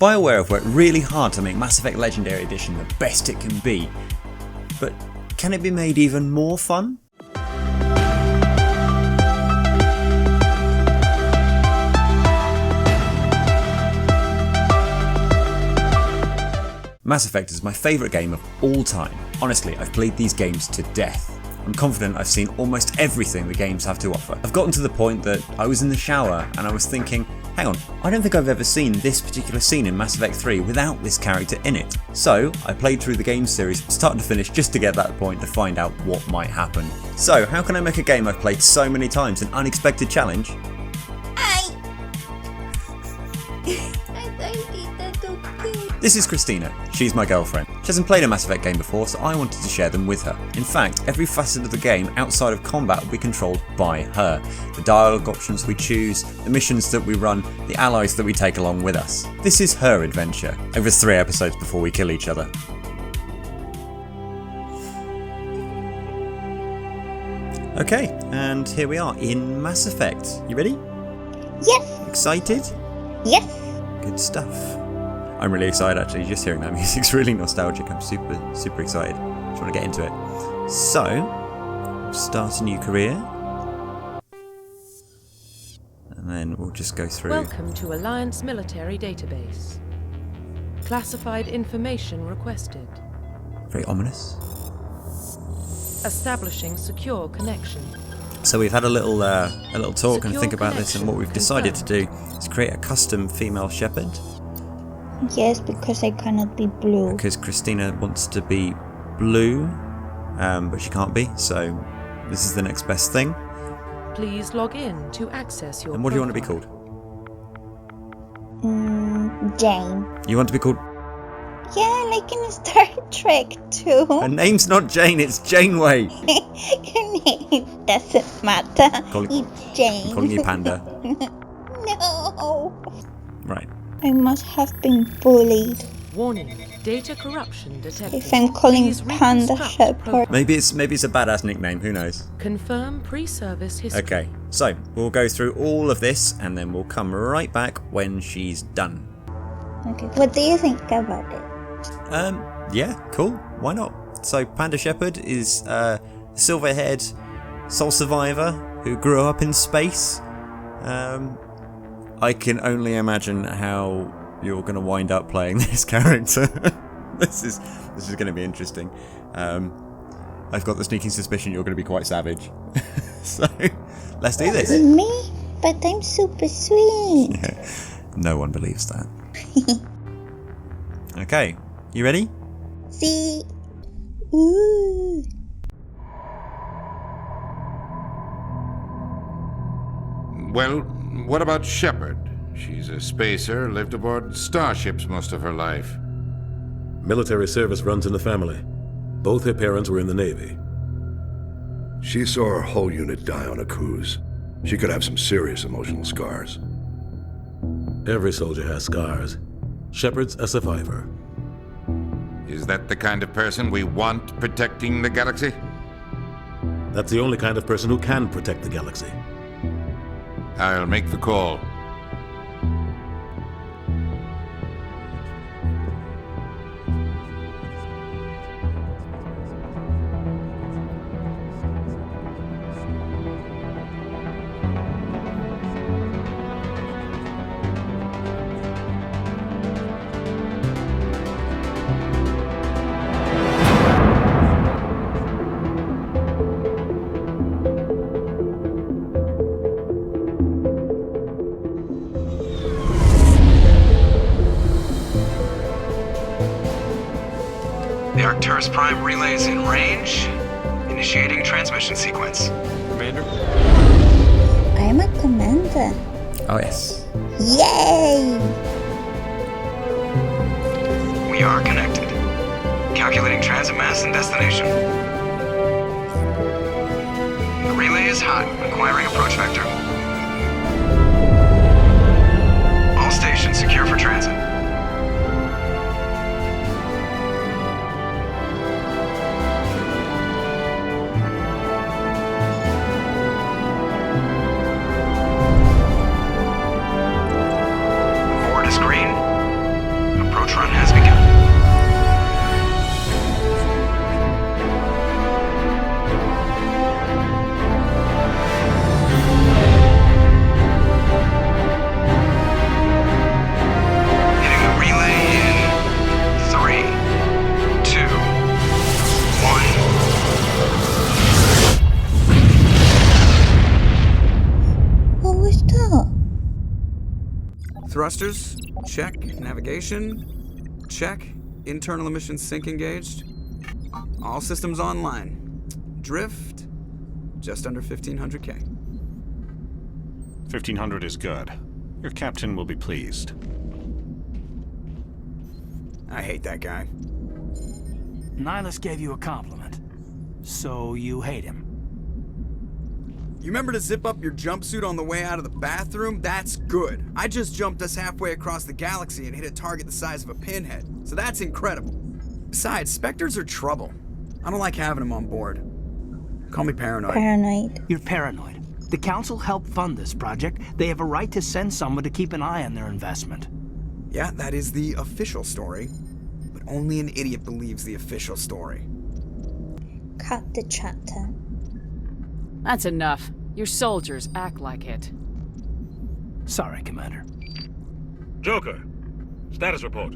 Bioware have worked really hard to make Mass Effect Legendary Edition the best it can be, but can it be made even more fun? Mass Effect is my favourite game of all time. Honestly, I've played these games to death. I'm confident I've seen almost everything the games have to offer. I've gotten to the point that I was in the shower and I was thinking, hang on, I don't think I've ever seen this particular scene in Mass Effect 3 without this character in it. So I played through the game series start to finish just to get that point to find out what might happen. So how can I make a game I've played so many times an unexpected challenge? This is Christina. She's my girlfriend. She hasn't played a Mass Effect game before, so I wanted to share them with her. In fact, every facet of the game outside of combat will be controlled by her. The dialogue options we choose, the missions that we run, the allies that we take along with us. This is her adventure, over 3 episodes before we kill each other. Okay, and here we are in Mass Effect. You ready? Yes. Excited? Yes. Good stuff. I'm really excited actually, just hearing that music's really nostalgic. I'm super excited. Just want to get into it. So, start a new career. And then we'll just go through. Welcome to Alliance Military Database. Classified information requested. Very ominous. Establishing secure connection. So we've had a little talk and Secure think about this, and what we've decided to do is create a custom female Shepard. Yes, because I cannot be blue. Because Christina wants to be blue, but she can't be, so this is the next best thing. Please log in to access your And what do you want to be called? Jane. You want to be called... Yeah, like in Star Trek too. Her name's not Jane, it's Janeway. Your name doesn't matter. It's Jane. I'm calling you Panda. No. Right. I must have been bullied. Warning, data corruption detected. If I'm calling Please Panda reconstruct Shepard. profile. Maybe it's a badass nickname, who knows? Confirm pre-service history. Okay, so we'll go through all of this and then we'll come right back when she's done. Okay, what do you think about it? Yeah, cool. Why not? So Panda Shepard is a silver-haired soul survivor who grew up in space. I can only imagine how you're going to wind up playing this character. This is going to be interesting. I've got the sneaking suspicion you're going to be quite savage. So let's do this. Me? But I'm super sweet. Yeah, no one believes that. Okay, you ready? See? Ooh. Well, what about Shepard? She's a spacer, lived aboard starships most of her life. Military service runs in the family. Both her parents were in the Navy. She saw her whole unit die on a cruise. She could have some serious emotional scars. Every soldier has scars. Shepard's a survivor. Is that the kind of person we want protecting the galaxy? That's the only kind of person who can protect the galaxy. I'll make the call. The Arcturus Prime relay is in range. Initiating transmission sequence. Commander? I am a commander. Oh yes. Yay! We are connected. Calculating transit mass and destination. The relay is hot, acquiring approach vector. All stations secure for transit. Thrusters, check. Navigation, check. Internal emission sync engaged. All systems online. Drift, just under 1500K. 1500 is good. Your captain will be pleased. I hate that guy. Nihilus gave you a compliment. So you hate him. You remember to zip up your jumpsuit on the way out of the bathroom? That's good. I just jumped us halfway across the galaxy and hit a target the size of a pinhead, so that's incredible. Besides, Spectres are trouble. I don't like having them on board. Call me paranoid. Paranoid. You're paranoid. The Council helped fund this project. They have a right to send someone to keep an eye on their investment. Yeah, that is the official story. But only an idiot believes the official story. Cut the chatter. That's enough. Your soldiers act like it. Sorry, Commander. Joker, status report.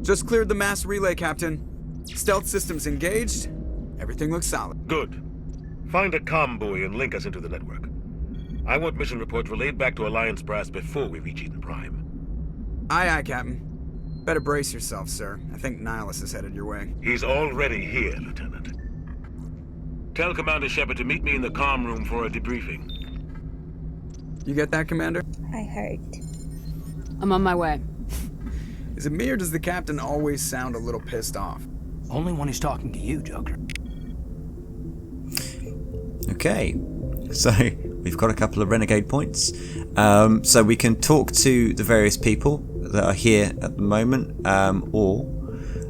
Just cleared the mass relay, Captain. Stealth systems engaged. Everything looks solid. Good. Find a comm buoy and link us into the network. I want mission reports relayed back to Alliance brass before we reach Eden Prime. Aye, aye, Captain. Better brace yourself, sir. I think Nihilus is headed your way. He's already here, Lieutenant. Tell Commander Shepard to meet me in the comm room for a debriefing. You get that, Commander? I heard. I'm on my way. Is it me or does the Captain always sound a little pissed off? Only when he's talking to you, Joker. Okay, so we've got a couple of renegade points. So we can talk to the various people that are here at the moment, or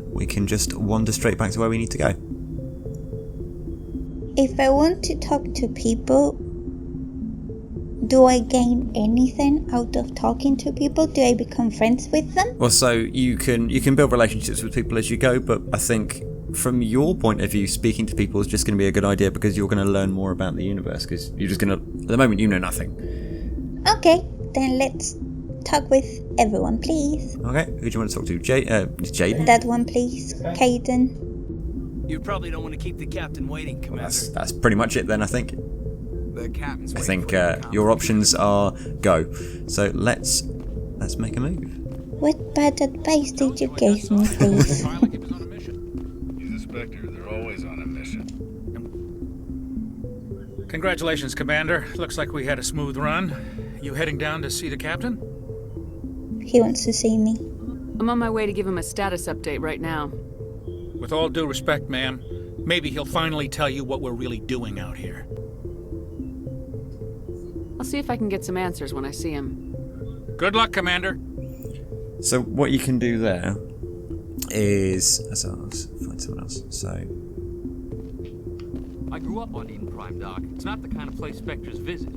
we can just wander straight back to where we need to go. If I want to talk to people, do I gain anything out of talking to people? Do I become friends with them? Well, so you can build relationships with people as you go, but I think from your point of view, speaking to people is just going to be a good idea because you're going to learn more about the universe, because you're just going to, at the moment, you know nothing. Okay, then let's talk with everyone, please. Okay, who do you want to talk to? Jaden? That one, please. Caden. You probably don't want to keep the captain waiting, Commander. That's pretty much it then, I think. The Captain's I waiting think for you. your options are go. So let's make a move. What bad advice did you give me, please? He's a Spectre. They're always on a mission. Congratulations, Commander. Looks like we had a smooth run. You heading down to see the captain? He wants to see me. I'm on my way to give him a status update right now. With all due respect, ma'am, maybe he'll finally tell you what we're really doing out here. I'll see if I can get some answers when I see him. Good luck, Commander. So what you can do there is... let's find someone else. So... I grew up on Eden Prime, Doc. It's not the kind of place Spectres visit.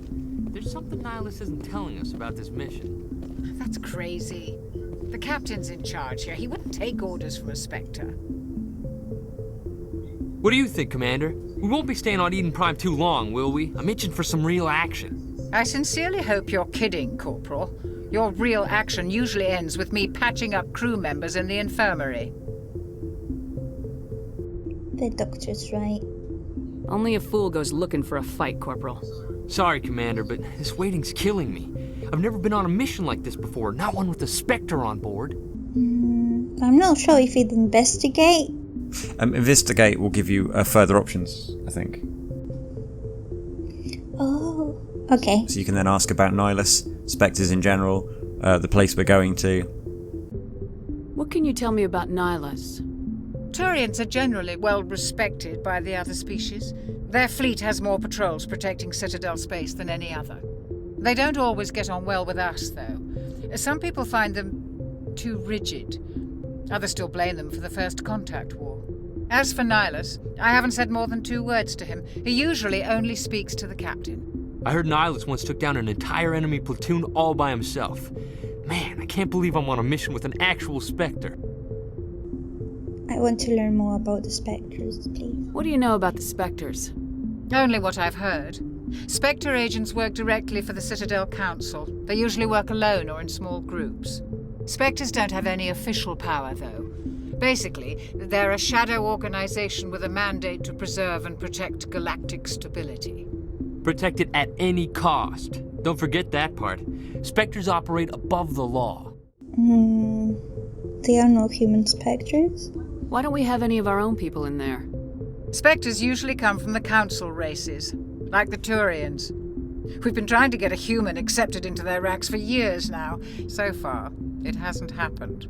There's something Nihilus isn't telling us about this mission. That's crazy. The captain's in charge here. He wouldn't take orders from a Spectre. What do you think, Commander? We won't be staying on Eden Prime too long, will we? I'm itching for some real action. I sincerely hope you're kidding, Corporal. Your real action usually ends with me patching up crew members in the infirmary. The doctor's right. Only a fool goes looking for a fight, Corporal. Sorry, Commander, but this waiting's killing me. I've never been on a mission like this before, not one with a Spectre on board. I'm not sure if he'd investigate. Investigate will give you further options, I think. Oh, okay. So you can then ask about Nihilus, Spectres in general, the place we're going to. What can you tell me about Nihilus? Turians are generally well respected by the other species. Their fleet has more patrols protecting Citadel space than any other. They don't always get on well with us, though. Some people find them too rigid. Others still blame them for the First Contact War. As for Nihilus, I haven't said more than 2 words to him. He usually only speaks to the captain. I heard Nihilus once took down an entire enemy platoon all by himself. Man, I can't believe I'm on a mission with an actual Spectre. I want to learn more about the Spectres, please. What do you know about the Spectres? Only what I've heard. Spectre agents work directly for the Citadel Council. They usually work alone or in small groups. Spectres don't have any official power, though. Basically, they're a shadow organization with a mandate to preserve and protect galactic stability. Protect it at any cost. Don't forget that part. Spectres operate above the law. There are no human specters? Why don't we have any of our own people in there? Spectres usually come from the council races, like the Turians. We've been trying to get a human accepted into their ranks for years now. So far, it hasn't happened.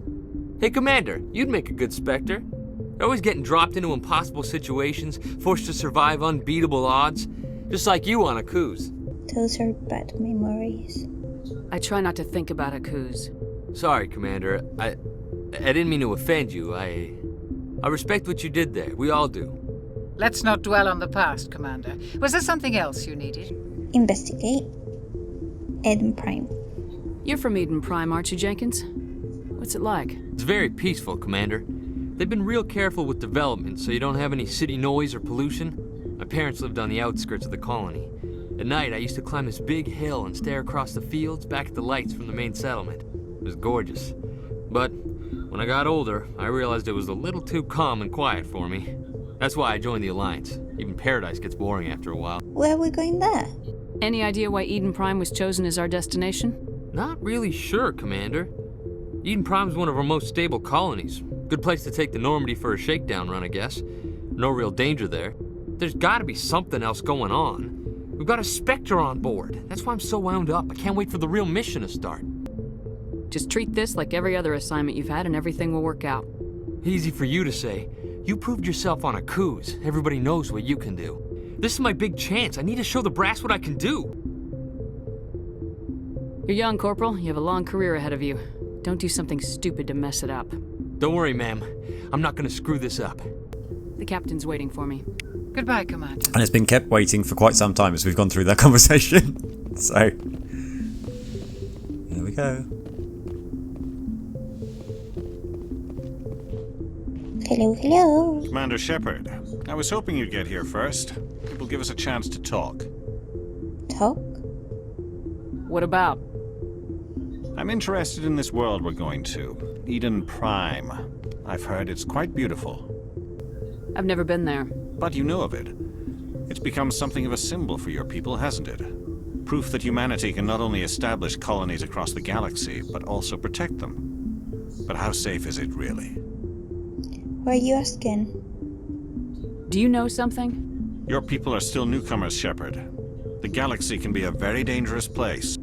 Hey, Commander, you'd make a good Spectre. They're always getting dropped into impossible situations, forced to survive unbeatable odds, just like you on Akuz. Those are bad memories. I try not to think about Akuz. Sorry, Commander. I didn't mean to offend you. I respect what you did there. We all do. Let's not dwell on the past, Commander. Was there something else you needed? Investigate. Eden Prime. You're from Eden Prime, aren't you, Jenkins? What's it like? It's very peaceful, Commander. They've been real careful with development, so you don't have any city noise or pollution. My parents lived on the outskirts of the colony. At night, I used to climb this big hill and stare across the fields back at the lights from the main settlement. It was gorgeous. But when I got older, I realized it was a little too calm and quiet for me. That's why I joined the Alliance. Even Paradise gets boring after a while. Where are we going there? Any idea why Eden Prime was chosen as our destination? Not really sure, Commander. Eden Prime's one of our most stable colonies. Good place to take the Normandy for a shakedown run, I guess. No real danger there. There's gotta be something else going on. We've got a Spectre on board. That's why I'm so wound up. I can't wait for the real mission to start. Just treat this like every other assignment you've had and everything will work out. Easy for you to say. You proved yourself on Akuz. Everybody knows what you can do. This is my big chance. I need to show the brass what I can do. You're young, Corporal. You have a long career ahead of you. Don't do something stupid to mess it up. Don't worry, ma'am. I'm not gonna screw this up. The captain's waiting for me. Goodbye, Commander. And it's been kept waiting for quite some time as we've gone through that conversation. So, here we go. Hello, hello. Commander Shepard, I was hoping you'd get here first. It will give us a chance to talk. Talk? What about? I'm interested in this world we're going to, Eden Prime. I've heard it's quite beautiful. I've never been there. But you know of it. It's become something of a symbol for your people, hasn't it? Proof that humanity can not only establish colonies across the galaxy, but also protect them. But how safe is it, really? Why are you asking? Do you know something? Your people are still newcomers, Shepard. The galaxy can be a very dangerous place.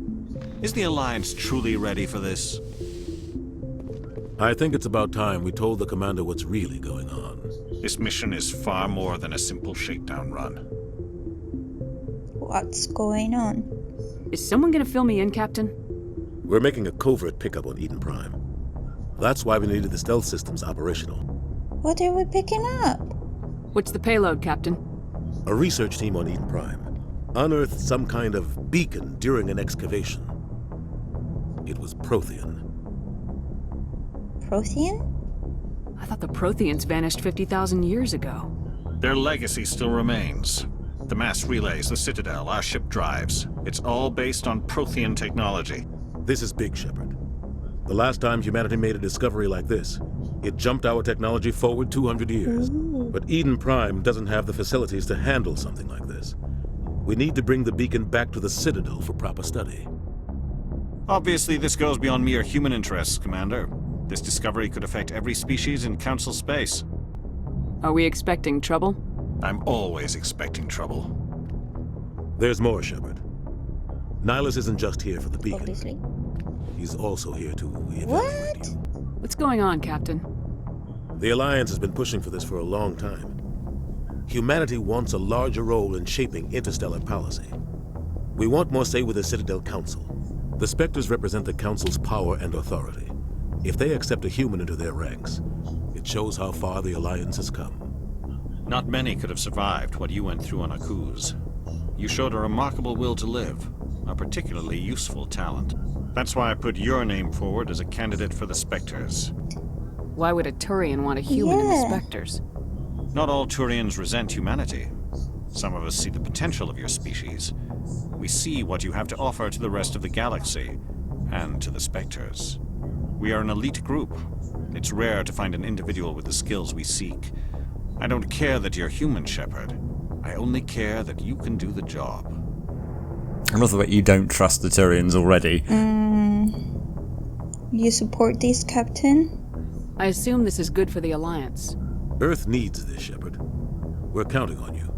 Is the Alliance truly ready for this? I think it's about time we told the Commander what's really going on. This mission is far more than a simple shakedown run. What's going on? Is someone gonna fill me in, Captain? We're making a covert pickup on Eden Prime. That's why we needed the stealth systems operational. What are we picking up? What's the payload, Captain? A research team on Eden Prime unearthed some kind of beacon during an excavation. It was Prothean. Prothean? I thought the Protheans vanished 50,000 years ago. Their legacy still remains. The mass relays, the Citadel, our ship drives. It's all based on Prothean technology. This is big, Shepard. The last time humanity made a discovery like this, it jumped our technology forward 200 years. But Eden Prime doesn't have the facilities to handle something like this. We need to bring the beacon back to the Citadel for proper study. Obviously, this goes beyond mere human interests, Commander. This discovery could affect every species in Council space. Are we expecting trouble? I'm always expecting trouble. There's more, Shepard. Nihilus isn't just here for the beacon. Obviously. He's also here to evaluate What? you. What's going on, Captain? The Alliance has been pushing for this for a long time. Humanity wants a larger role in shaping interstellar policy. We want more say with the Citadel Council. The Spectres represent the Council's power and authority. If they accept a human into their ranks, it shows how far the Alliance has come. Not many could have survived what you went through on Akuz. You showed a remarkable will to live, a particularly useful talent. That's why I put your name forward as a candidate for the Spectres. Why would a Turian want a human in the Yeah. Spectres? Not all Turians resent humanity. Some of us see the potential of your species. We see what you have to offer to the rest of the galaxy, and to the Spectres. We are an elite group. It's rare to find an individual with the skills we seek. I don't care that you're human, Shepard. I only care that you can do the job. I love the way you don't trust the Turians already. You support this, Captain? I assume this is good for the Alliance. Earth needs this, Shepard. We're counting on you.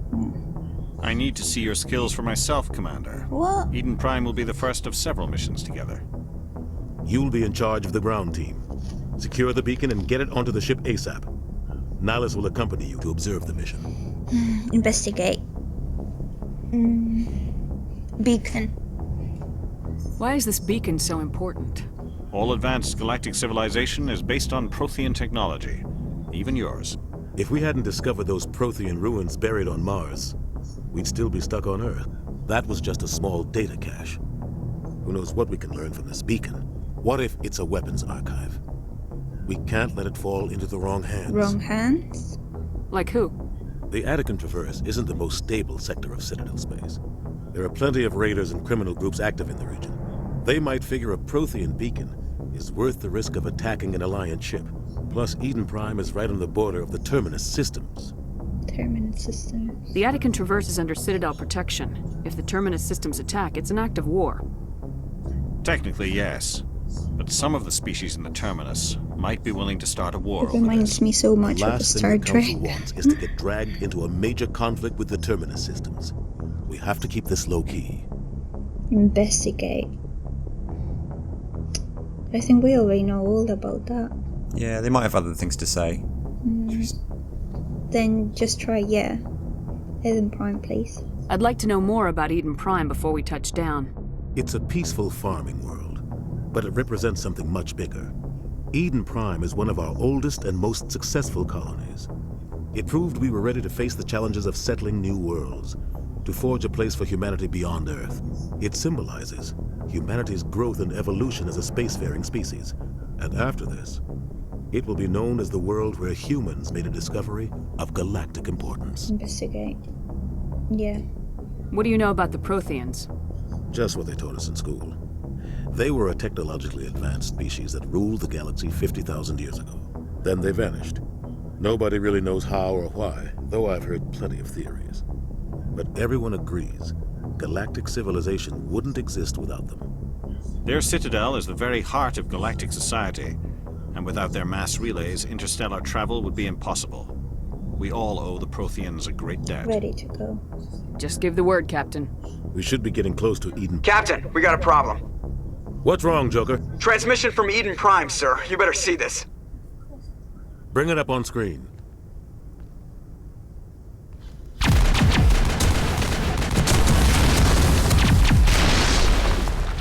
I need to see your skills for myself, Commander. What? Eden Prime will be the first of several missions together. You'll be in charge of the ground team. Secure the beacon and get it onto the ship ASAP. Nihilus will accompany you to observe the mission. Investigate. Beacon. Why is this beacon so important? All advanced galactic civilization is based on Prothean technology. Even yours. If we hadn't discovered those Prothean ruins buried on Mars, we'd still be stuck on Earth. That was just a small data cache. Who knows what we can learn from this beacon? What if it's a weapons archive? We can't let it fall into the wrong hands. Wrong hands? Like who? The Attican Traverse isn't the most stable sector of Citadel space. There are plenty of raiders and criminal groups active in the region. They might figure a Prothean beacon is worth the risk of attacking an Alliance ship. Plus, Eden Prime is right on the border of the Terminus systems. Terminus systems. The Attican Traverse is under Citadel protection. If the Terminus systems attack, it's an act of war. Technically, yes. But some of the species in the Terminus might be willing to start a war It over reminds this. me so much The of last Star thing the Trek. Council wants is to get dragged into a major conflict with the Terminus systems. We have to keep this low-key. Investigate. I think we already know all about that. Yeah, they might have other things to say. Then just try, Eden Prime, please. I'd like to know more about Eden Prime before we touch down. It's a peaceful farming world, but it represents something much bigger. Eden Prime is one of our oldest and most successful colonies. It proved we were ready to face the challenges of settling new worlds, to forge a place for humanity beyond Earth. It symbolizes humanity's growth and evolution as a spacefaring species. And after this, it will be known as the world where humans made a discovery of galactic importance. Investigate. Yeah. What do you know about the Protheans? Just what they taught us in school. They were a technologically advanced species that ruled the galaxy 50,000 years ago. Then they vanished. Nobody really knows how or why, though I've heard plenty of theories. But everyone agrees, galactic civilization wouldn't exist without them. Their citadel is the very heart of galactic society, and without their mass relays, interstellar travel would be impossible. We all owe the Protheans a great debt. Ready to go. Just give the word, Captain. We should be getting close to Eden. Captain, we got a problem. What's wrong, Joker? Transmission from Eden Prime, sir. You better see this. Bring it up on screen.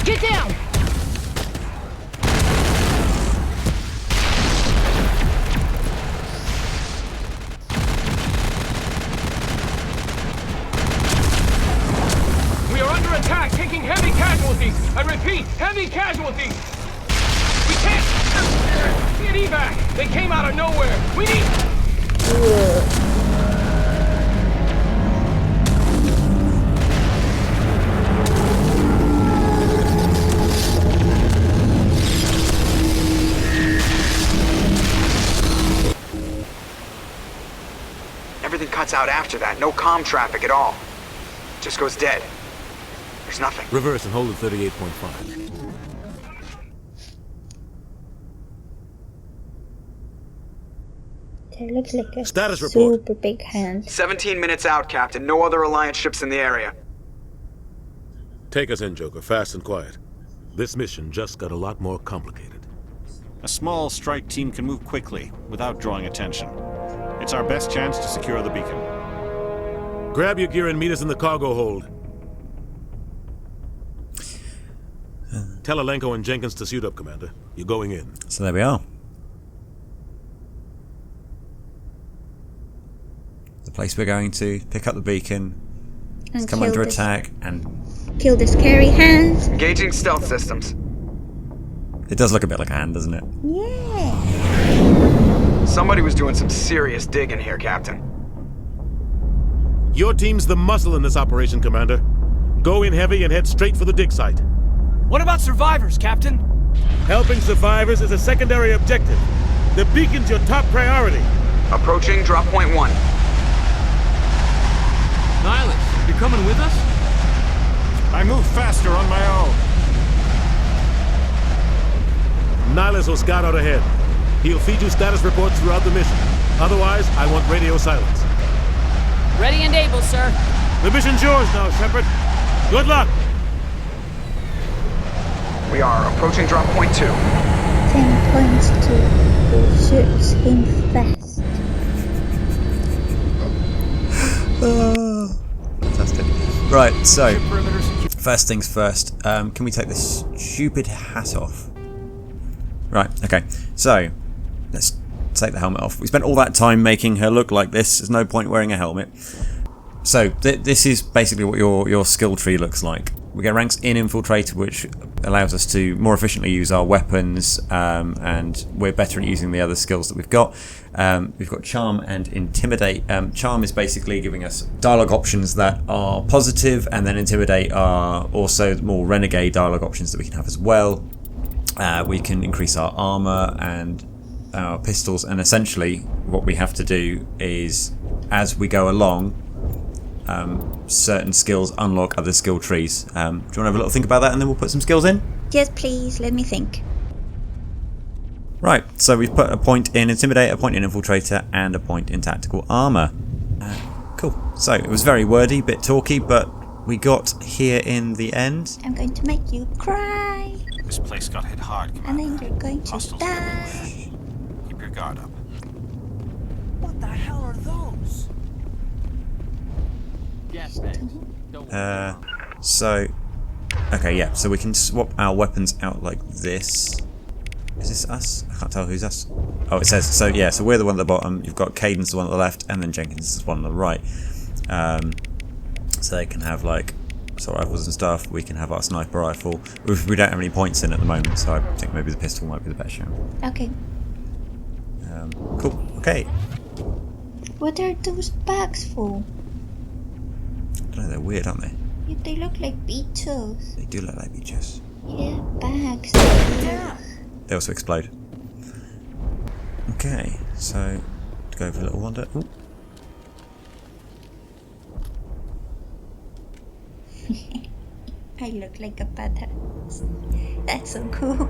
Get down! We are under attack, taking heavy casualties. I repeat, heavy casualties. We can't get evac. They came out of nowhere. We need. Everything cuts out after that. No comm traffic at all. Just goes dead. There's nothing. Reverse and hold at 38.5. That looks like a Status report. super big hand. 17 minutes out, Captain. No other Alliance ships in the area. Take us in, Joker, fast and quiet. This mission just got a lot more complicated. A small strike team can move quickly, without drawing attention. It's our best chance to secure the beacon. Grab your gear and meet us in the cargo hold. Tell Alenko and Jenkins to suit up, Commander. You're going in. So there we are. The place we're going to pick up the beacon. It's And come kill under this- attack, and Kill the scary hands. Engaging stealth systems. it does look a bit like a hand, doesn't it? Yeah. Somebody was doing some serious digging here, Captain. Your team's the muscle in this operation, Commander. Go in heavy and head straight for the dig site. What about survivors, Captain? Helping survivors is a secondary objective. The beacon's your top priority. Approaching drop point 1. Nihilus, you're coming with us? I move faster on my own. Nihilus will scout out ahead. He'll feed you status reports throughout the mission. Otherwise, I want radio silence. Ready and able, sir. The mission's yours now, Shepard. Good luck. We are approaching drop point 2. 10 points to who shoots him fast. Fantastic. Right, so first things first. Can we take this stupid hat off? Right, okay. So let's take the helmet off. We spent all that time making her look like this. There's no point wearing a helmet. So this is basically what your skill tree looks like. We get ranks in Infiltrator, which allows us to more efficiently use our weapons, and we're better at using the other skills that we've got. We've got Charm and Intimidate. Charm is basically giving us dialogue options that are positive, and then Intimidate are also more renegade dialogue options that we can have as well. We can increase our armor and our pistols, and essentially what we have to do is, as we go along, certain skills unlock other skill trees. Do you want to have a little think about that, and then we'll put some skills in? Yes, please. Let me think. Right, so we've put a point in Intimidate, a point in Infiltrator, and a point in Tactical Armor. Cool. So it was very wordy, bit talky, but we got here in the end. I'm going to make you cry. This place got hit hard, Commander. And then you're going to die. Keep your guard up. What the hell are those? Gas bags. So, okay, yeah, so we can swap our weapons out like this. Is this us? I can't tell who's us. Oh, it says, so yeah, so we're the one at the bottom, you've got Cadence the one at the left, and then Jenkins is the one on the right. So they can have like assault rifles and stuff, we can have our sniper rifle. We don't have any points in at the moment, so I think maybe the pistol might be the best shout. Okay. Cool, okay. What are those bags for? I don't know, they're weird, aren't they? Yeah, they look like beaches. They do look like beaches. Yeah, bags. Yeah. They also explode. Okay, so to go for a little wander. Ooh. I look like a badass. That's so cool.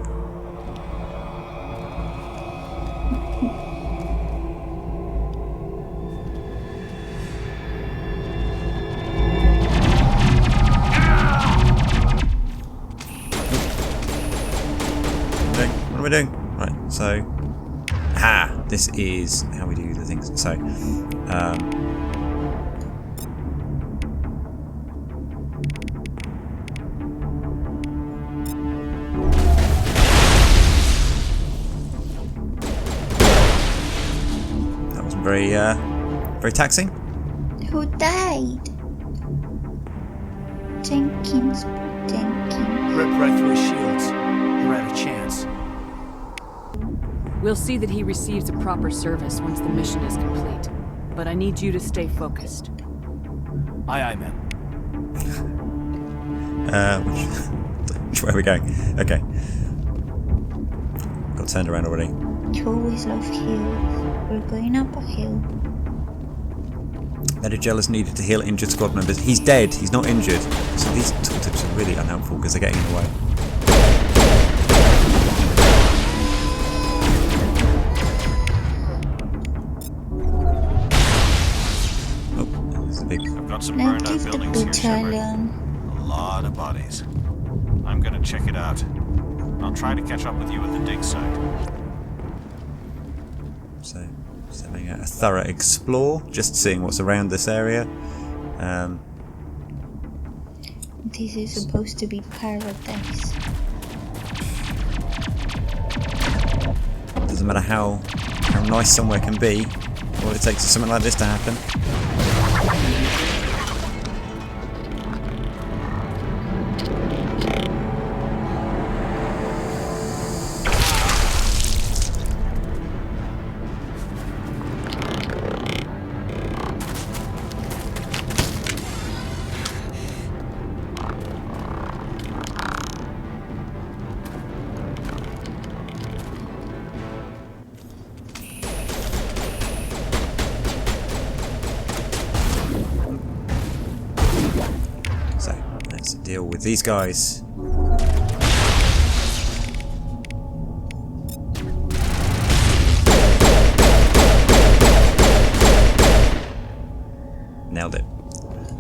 What are we doing? Right, so this is how we do the things. So that wasn't very taxing. Who died? Jenkins. Ripped right through his shields. Never had a chance. We'll see that he receives a proper service once the mission is complete. But I need you to stay focused. Aye, aye, ma'am. Which way are we going? Okay. Got turned around already. You always love hills. We're going up a hill. Medigel is needed to heal injured squad members. He's dead. He's not injured. So these tooltips are really unhelpful because they're getting in the way. I've got some burned out buildings here, Shepard. A lot of bodies. I'm gonna check it out. I'll try to catch up with you at the dig site. So, just having a thorough explore, just seeing what's around this area. This is supposed to be paradise. Doesn't matter how nice somewhere can be, all it takes is something like this to happen. deal with these guys. Nailed it.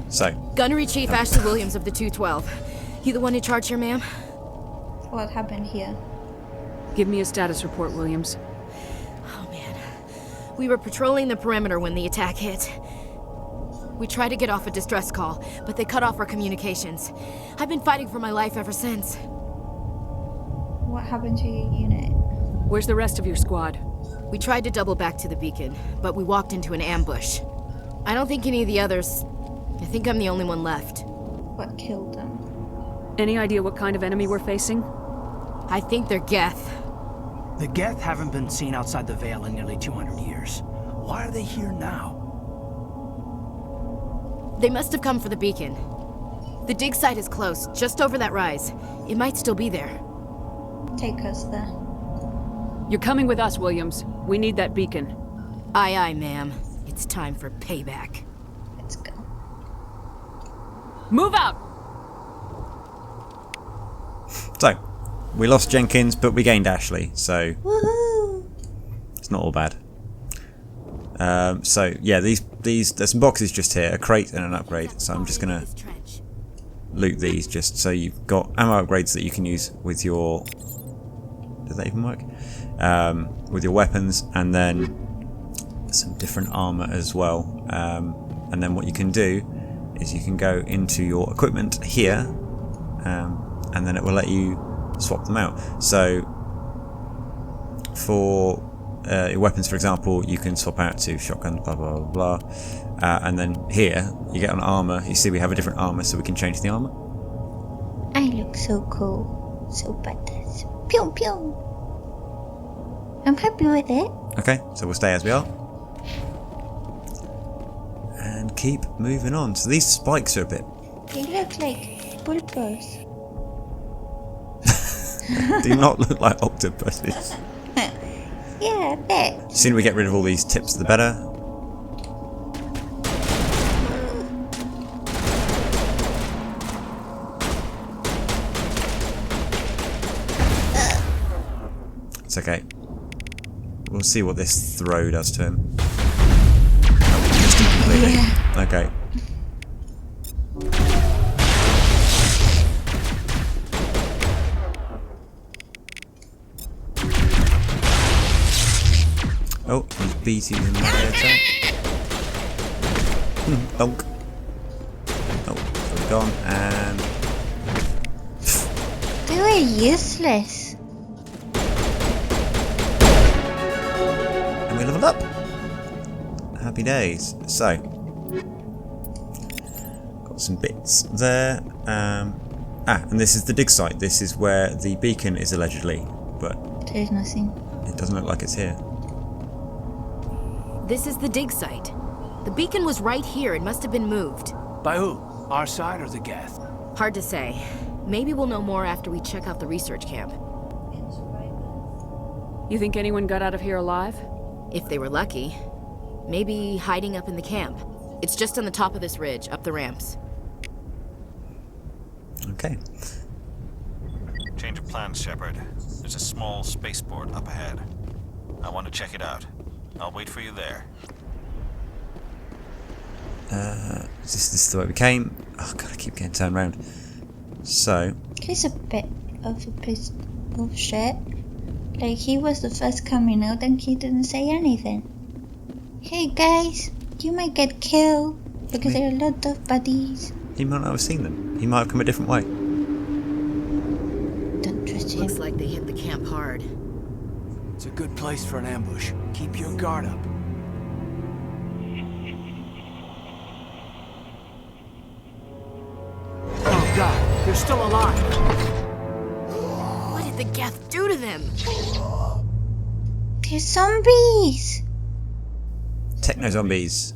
So. Gunnery Chief Ashley Williams of the 212. You the one in charge here, ma'am? What happened here? Give me a status report, Williams. Oh, man. We were patrolling the perimeter when the attack hit. We tried to get off a distress call, but they cut off our communications. I've been fighting for my life ever since. What happened to your unit? Where's the rest of your squad? We tried to double back to the beacon, but we walked into an ambush. I don't think any of the others... I think I'm the only one left. What killed them? Any idea what kind of enemy we're facing? I think they're Geth. The Geth haven't been seen outside the Veil in nearly 200 years. Why are they here now? They must have come for the beacon. The dig site is close, just over that rise. It might still be there. Take us there. You're coming with us, Williams. We need that beacon. Aye, aye, ma'am. It's time for payback. Let's go. Move out! So, we lost Jenkins, but we gained Ashley, so woohoo! It's not all bad. So yeah, these there's some boxes just here, a crate and an upgrade. So I'm just gonna loot these just so you've got ammo upgrades that you can use with your. Does that even work? With your weapons, and then some different armor as well. And then what you can do is you can go into your equipment here, and then it will let you swap them out. So for your weapons, for example, you can swap out to shotgun, blah blah blah blah, and then here you get on armor. You see we have a different armor, so we can change the armor. I look so cool, so badass. Pew pew. I'm happy with it. Okay, so we'll stay as we are. And keep moving on. So these spikes are a bit... They look like bulbers. do not look like octopuses. Yeah, I bet. The sooner we get rid of all these tips, the better. It's okay. We'll see what this throw does to him. Missed him completely. Yeah. Okay. Oh, he's beating him there. Donk. Oh, so we're gone, and... They were useless. And we leveled up. Happy days. So, got some bits there. And this is the dig site. This is where the beacon is allegedly, but there's nothing. It doesn't look like it's here. This is the dig site. The beacon was right here. It must have been moved. By who? Our side or the Geth? Hard to say. Maybe we'll know more after we check out the research camp. You think anyone got out of here alive? If they were lucky. Maybe hiding up in the camp. It's just on the top of this ridge, up the ramps. Okay. Change of plans, Shepard. There's a small spaceport up ahead. I want to check it out. I'll wait for you there. This is the way we came. Oh god, I keep getting turned around. So He's a bit of a piece of shit. Like, he was the first coming out and he didn't say anything. Hey guys, you might get killed because there are a lot of buddies. he might not have seen them. He might have come a different way. Don't trust him. Looks like they hit the camp hard. It's a good place for an ambush. Keep your guard up. Oh god, they're still alive. What did the Geth do to them? They're zombies. Techno zombies.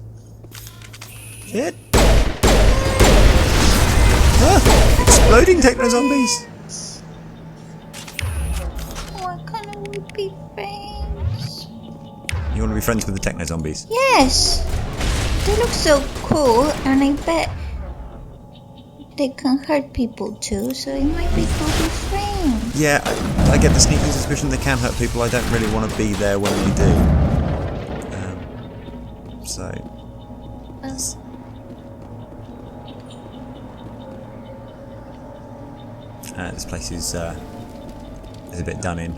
Shit. Ah, exploding techno zombies. Why can't we be friends? You want to be friends with the techno zombies? Yes. They look so cool, and I bet they can hurt people too, so it might be good with friends. Yeah, I get the sneaking suspicion they can hurt people. I don't really want to be there when they do. This place is a bit done in.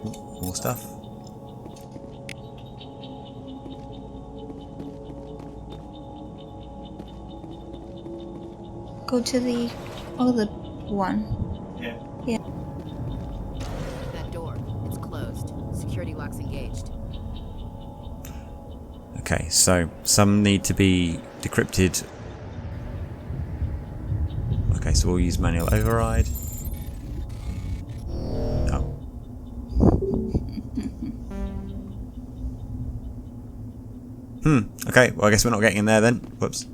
Ooh, more stuff. Go to the other one. Yeah. That door, it's closed. Security lock's engaged. Okay, so some need to be decrypted. Okay, so we'll use manual override. Oh. Okay, well I guess we're not getting in there then. Whoops.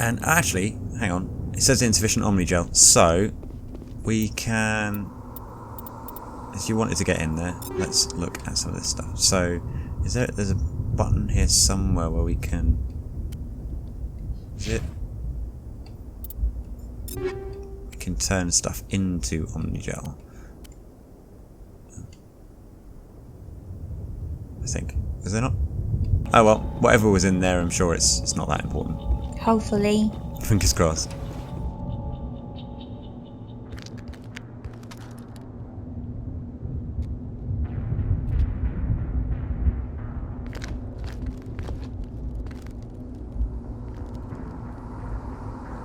And actually, hang on. It says insufficient Omnigel, so we can... If you wanted to get in there, let's look at some of this stuff. So, there's a button here somewhere where we can... Is it? We can turn stuff into Omnigel. I think. Is there not? Oh well, whatever was in there, I'm sure it's not that important. Hopefully. Fingers crossed.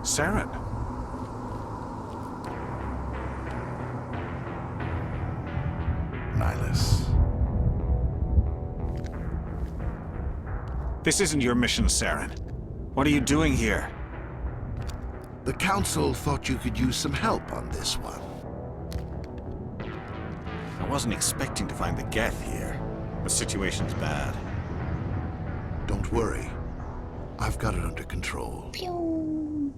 Saren. Nihilus. This isn't your mission, Saren. What are you doing here? The Council thought you could use some help on this one. I wasn't expecting to find the Geth here. The situation's bad. Don't worry. I've got it under control. Pew.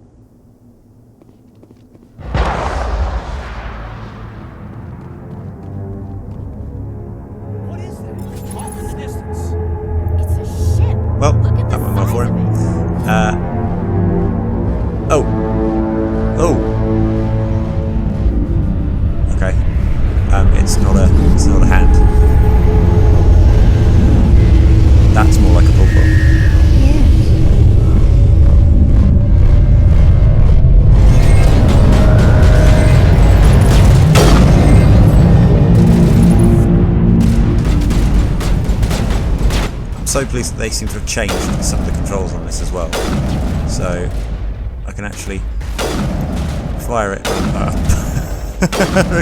What is that? Off in the distance. It's a ship. Well, that went well for him. Oh. Okay. It's not a hand. That's more like a pulpit. I'm so pleased that they seem to have changed some of the controls on this as well. So I can actually fire it up.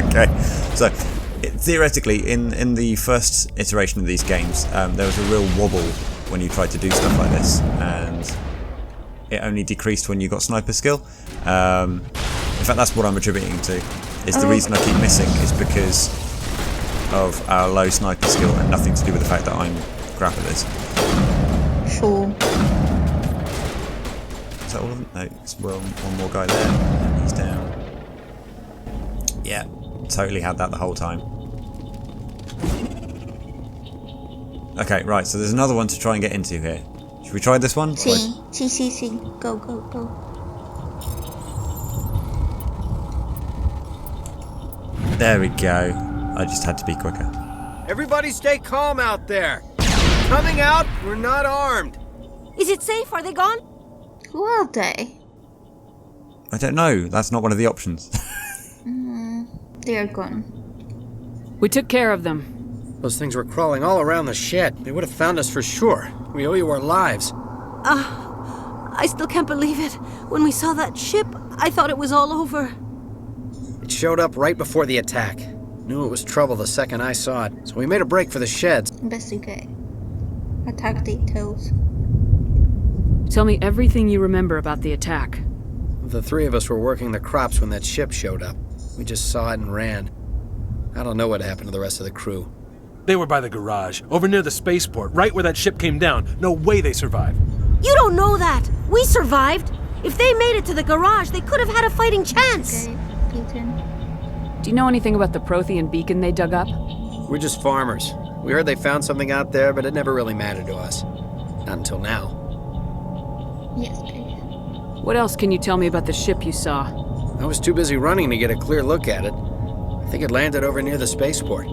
Okay, so theoretically, in the first iteration of these games, there was a real wobble when you tried to do stuff like this, and it only decreased when you got sniper skill. In fact, that's what I'm attributing to. Is the reason I keep missing is because of our low sniper skill, and nothing to do with the fact that I'm crap at this. Sure. Is that all of them? No, it's one more guy there, and he's down. Yeah, totally had that the whole time. Okay, right, so there's another one to try and get into here. Should we try this one? See. Go. There we go. I just had to be quicker. Everybody stay calm out there. Coming out, we're not armed. Is it safe? Are they gone? Who are they? I don't know. That's not one of the options. They're gone. We took care of them. Those things were crawling all around the shed. They would have found us for sure. We owe you our lives. I still can't believe it. When we saw that ship, I thought it was all over. It showed up right before the attack. Knew it was trouble the second I saw it, so we made a break for the sheds. Investigate. Attack details. Tell me everything you remember about the attack. The three of us were working the crops when that ship showed up. We just saw it and ran. I don't know what happened to the rest of the crew. They were by the garage, over near the spaceport, right where that ship came down. No way they survived. You don't know that! We survived! If they made it to the garage, they could have had a fighting chance! Okay, Ethan. Do you know anything about the Prothean beacon they dug up? We're just farmers. We heard they found something out there, but it never really mattered to us. Not until now. Yes, please. What else can you tell me about the ship you saw? I was too busy running to get a clear look at it. I think it landed over near the spaceport.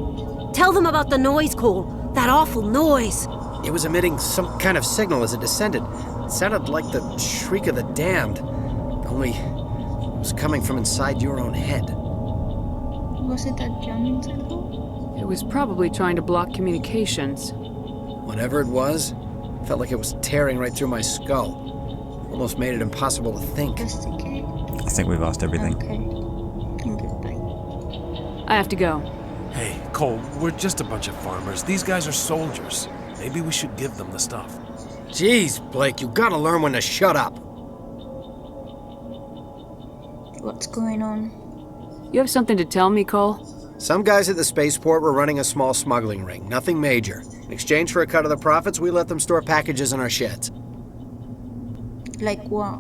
Tell them about the noise, Cole. That awful noise. It was emitting some kind of signal as it descended. It sounded like the shriek of the damned. Only it was coming from inside your own head. Was it that John signal? It was probably trying to block communications. Whatever it was, felt like it was tearing right through my skull. Almost made it impossible to think. I think we've asked everything. I have to go. Hey, Cole, we're just a bunch of farmers. These guys are soldiers. Maybe we should give them the stuff. Jeez, Blake, you gotta learn when to shut up. What's going on? You have something to tell me, Cole? Some guys at the spaceport were running a small smuggling ring, nothing major. In exchange for a cut of the profits, we let them store packages in our sheds. Like what?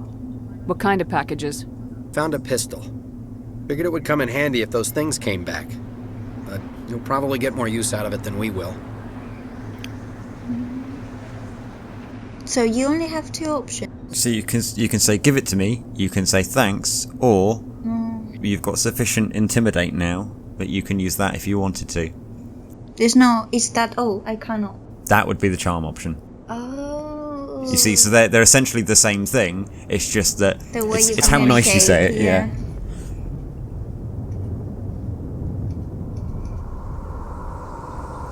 What kind of packages? Found a pistol. Figured it would come in handy if those things came back. But you'll probably get more use out of it than we will. So you only have two options. So you can say give it to me, you can say thanks, or you've got sufficient intimidate now, but you can use that if you wanted to. There's no, it's that, oh, I cannot. That would be the charm option. Oh. You see, so they're essentially the same thing, it's just that The way you it's how nice you say it, yeah.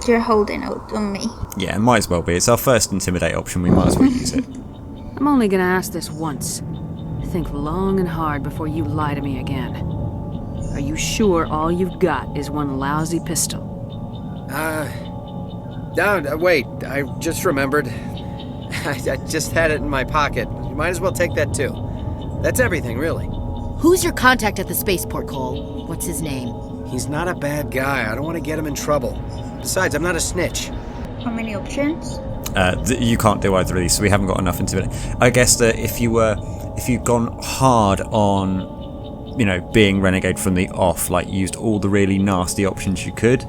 You're holding out on me. Yeah, it might as well be. It's our first intimidate option, we might as well use it. I'm only gonna ask this once. Think long and hard before you lie to me again. Are you sure all you've got is one lousy pistol? Wait, I just remembered. I just had it in my pocket. You might as well take that too. That's everything, really. Who's your contact at the spaceport, Cole? What's his name? He's not a bad guy. I don't want to get him in trouble. Besides, I'm not a snitch. How many options? You can't do either of these, so we haven't got enough intimidate. I guess that if you'd gone hard on, being renegade from the off, like used all the really nasty options you could,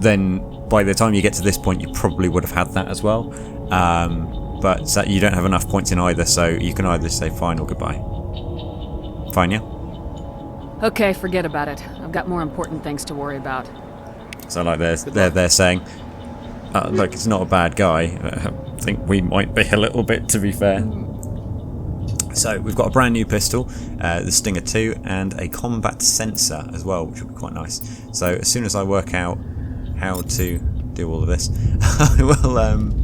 then by the time you get to this point, you probably would have had that as well. But you don't have enough points in either, so you can either say fine or goodbye. Fine, yeah? Okay, forget about it. I've got more important things to worry about. So like they're saying, look, it's not a bad guy. I think we might be a little bit, to be fair. So we've got a brand new pistol, the Stinger 2, and a combat sensor as well, which will be quite nice. So as soon as I work out how to do all of this, I will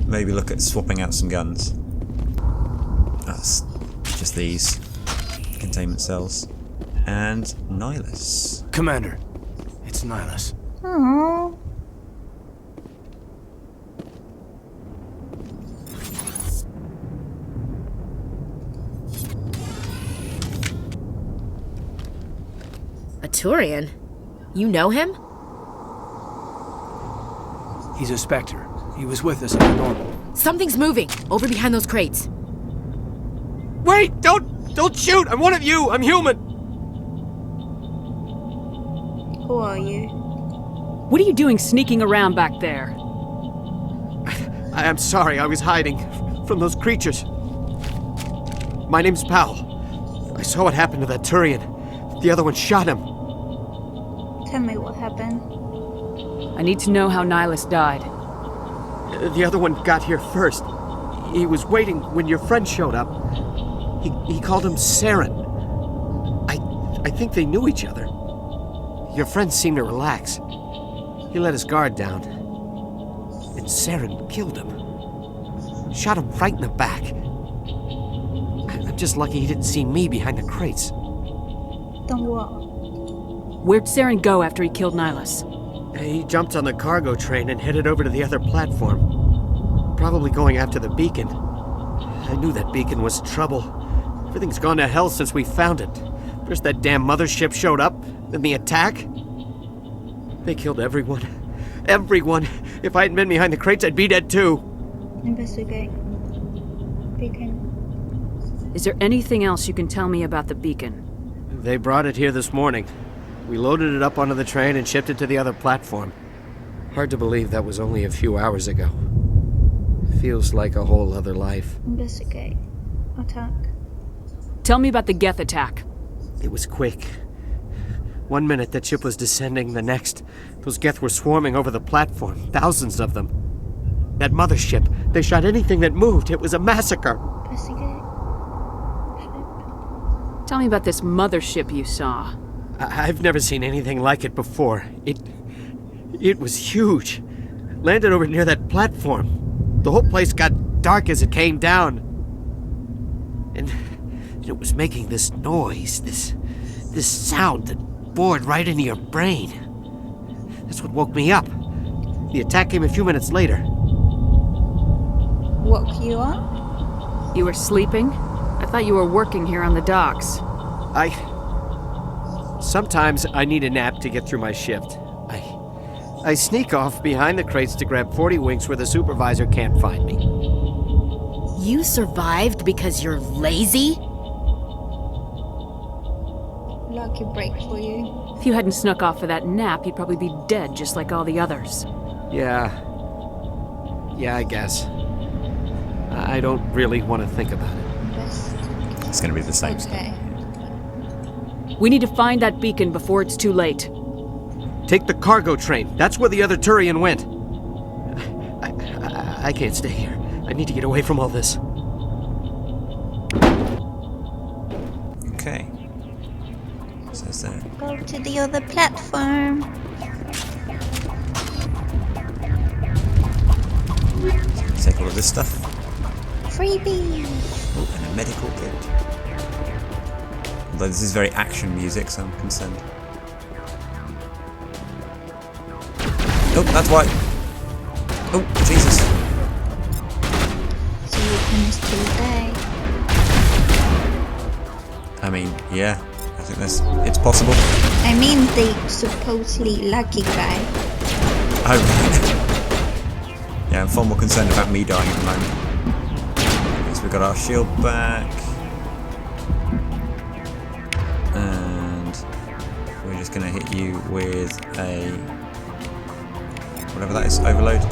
maybe look at swapping out some guns. That's just these containment cells. And Nihilus. Commander, it's Nihilus. Aww. A Turian? You know him? He's a Spectre. He was with us at the normal. Something's moving, over behind those crates. Wait! Don't shoot! I'm one of you! I'm human! Who are you? What are you doing sneaking around back there? I'm sorry, I was hiding from those creatures. My name's Powell. I saw what happened to that Turian. The other one shot him. Tell me what happened. I need to know how Nihilus died. The other one got here first. He was waiting when your friend showed up. He called him Saren. I think they knew each other. Your friend seemed to relax. He let his guard down. And Saren killed him. Shot him right in the back. I'm just lucky he didn't see me behind the crates. Then what? Where'd Saren go after he killed Nihilus? He jumped on the cargo train and headed over to the other platform. Probably going after the beacon. I knew that beacon was trouble. Everything's gone to hell since we found it. First that damn mothership showed up, then the attack. They killed everyone. Everyone! If I hadn't been behind the crates, I'd be dead too. Investigate. Beacon. Is there anything else you can tell me about the beacon? They brought it here this morning. We loaded it up onto the train and shipped it to the other platform. Hard to believe that was only a few hours ago. Feels like a whole other life. Investigate. Attack. Tell me about the Geth attack. It was quick. 1 minute that ship was descending, the next, those Geth were swarming over the platform, thousands of them. That mothership, they shot anything that moved. It was a massacre. Investigate. Tell me about this mothership you saw. I've never seen anything like it before. It was huge. Landed over near that platform. The whole place got dark as it came down. And it was making this noise, this sound that bored right into your brain. That's what woke me up. The attack came a few minutes later. Woke you up? You were sleeping? I thought you were working here on the docks. Sometimes I need a nap to get through my shift. I sneak off behind the crates to grab 40 winks where the supervisor can't find me. You survived because you're lazy? Lucky break for you. If you hadn't snuck off for that nap, you'd probably be dead just like all the others. Yeah, I guess. I don't really want to think about it. It's going to be the same stuff. We need to find that beacon before it's too late. Take the cargo train. That's where the other Turian went. I can't stay here. I need to get away from all this. Okay. Says there. Go to the other platform. Take all of this stuff. Freebie. Oh, and a medical kit. Although this is very action music, so I'm concerned. Oh, that's why. Oh, Jesus. So you can still die. I mean, yeah. I think it's possible. I mean the supposedly lucky guy. Oh, right. Yeah, I'm far more concerned about me dying at the moment. So we got our shield back. And we're just going to hit you with a... whatever that is, overload.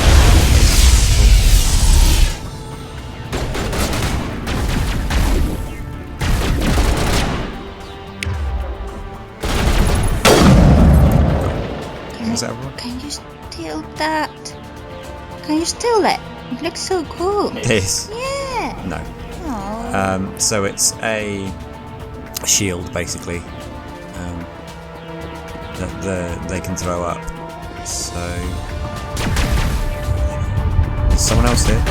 Can you steal that? Can you steal it? It looks so cool. This? Yeah. No. Aww. So it's a shield, basically, that they can throw up. So there's someone else here.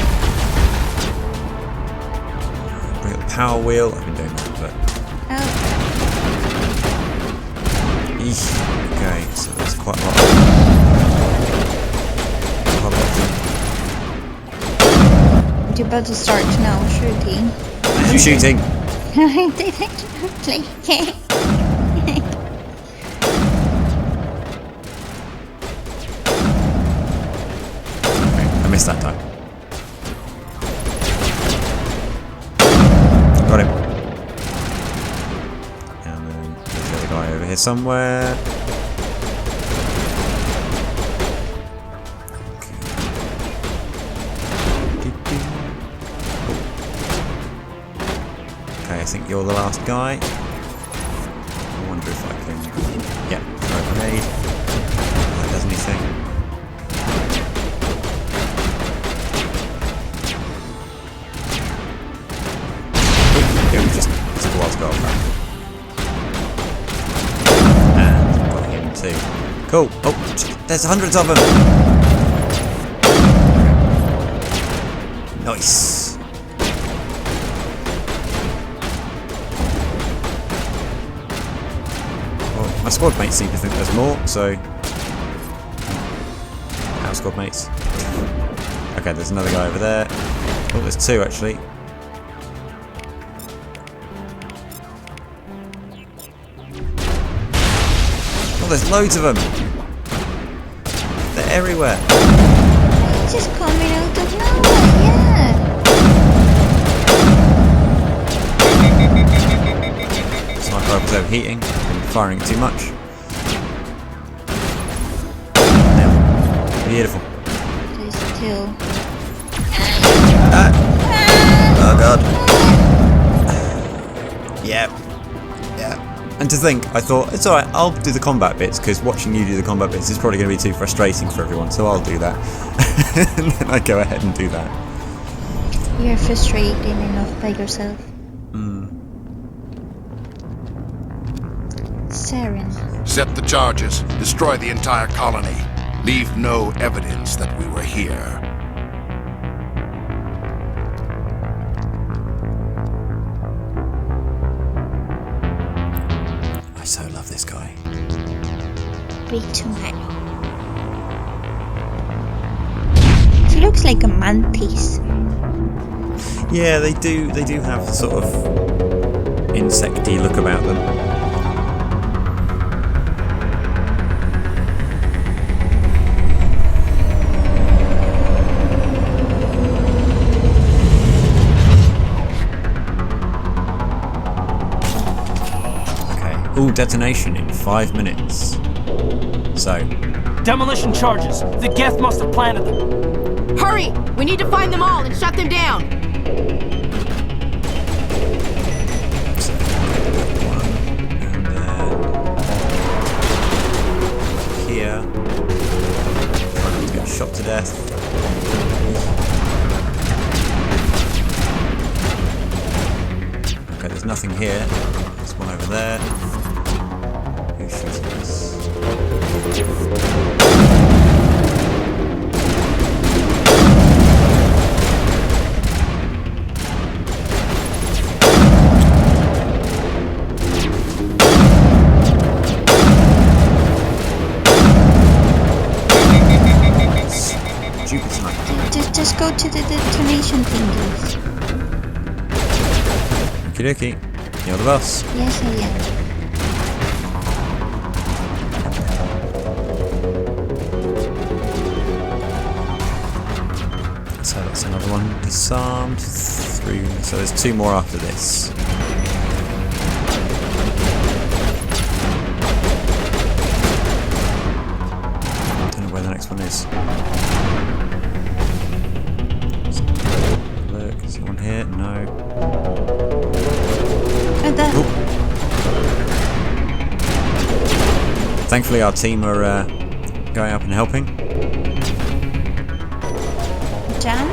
Bring up the power wheel. I've been doing that, but. Okay, so there's quite a lot. You're about to start now shooting. You shooting? I didn't play. I missed that time. Got him. And then there's the other guy over here somewhere. Okay, I think you're the last guy. I wonder if I can... Yeah, throw a grenade. That does anything. It was just took a while to go off that. And got him too. Cool. Oh, there's hundreds of them. Nice. Well, my squad mates seem to think there's more, so... Our squad mates. Okay, there's another guy over there. Oh, there's two actually. Oh, there's loads of them. They're everywhere. It's just coming out of nowhere, yeah. Sniper rifle's overheating. Been firing it too much. Beautiful. There's still. Oh god. Yeah. And to think, I thought, it's alright, I'll do the combat bits, because watching you do the combat bits is probably going to be too frustrating for everyone, so I'll do that. And then I go ahead and do that. You're frustrated enough by yourself. Saren. Set the charges. Destroy the entire colony. Leave no evidence that we were here. I so love this guy. Big tomato. He looks like a mantis. Yeah, they do have sort of insecty look about them. Ooh, detonation in 5 minutes. So. Demolition charges. The Geth must have planted them. Hurry! We need to find them all and shut them down. So, one, and then here. Try not to get shot to death. Okay, there's nothing here. There's one over there. Who's shooting us? Stupid sniper. Just go to the detonation thingies. Okie dokie. You're the boss. Yes, I am. So that's another one disarmed. Through. So there's 2 more after this. Don't know where the next one is. Look, is there one here? No. Thankfully our team are going up and helping. Jam?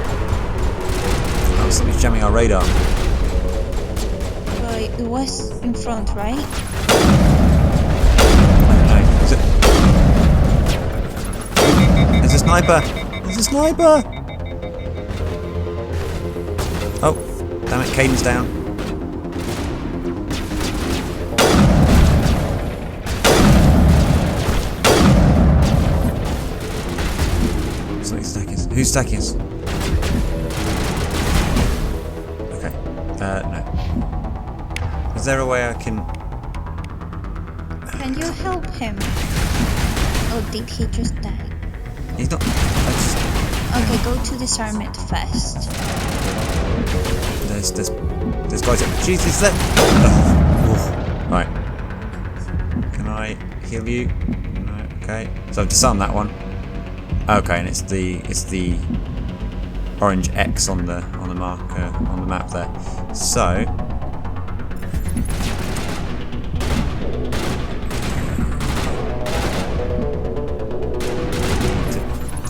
Oh, somebody's jamming our radar. Well, it was in front, right? I don't know. Is it? There's a sniper! There's a sniper! Oh, damn it, Caden's down. Who's stacking us? Okay. No. Is there a way I can... Can you help him? Oh, did he just die? He's not... Okay, go to disarm it first. There's guys up. Jesus, that... Oh. Right. Can I heal you? No, okay. So I've disarmed that one. Okay, and it's the orange X on the marker on the map there. So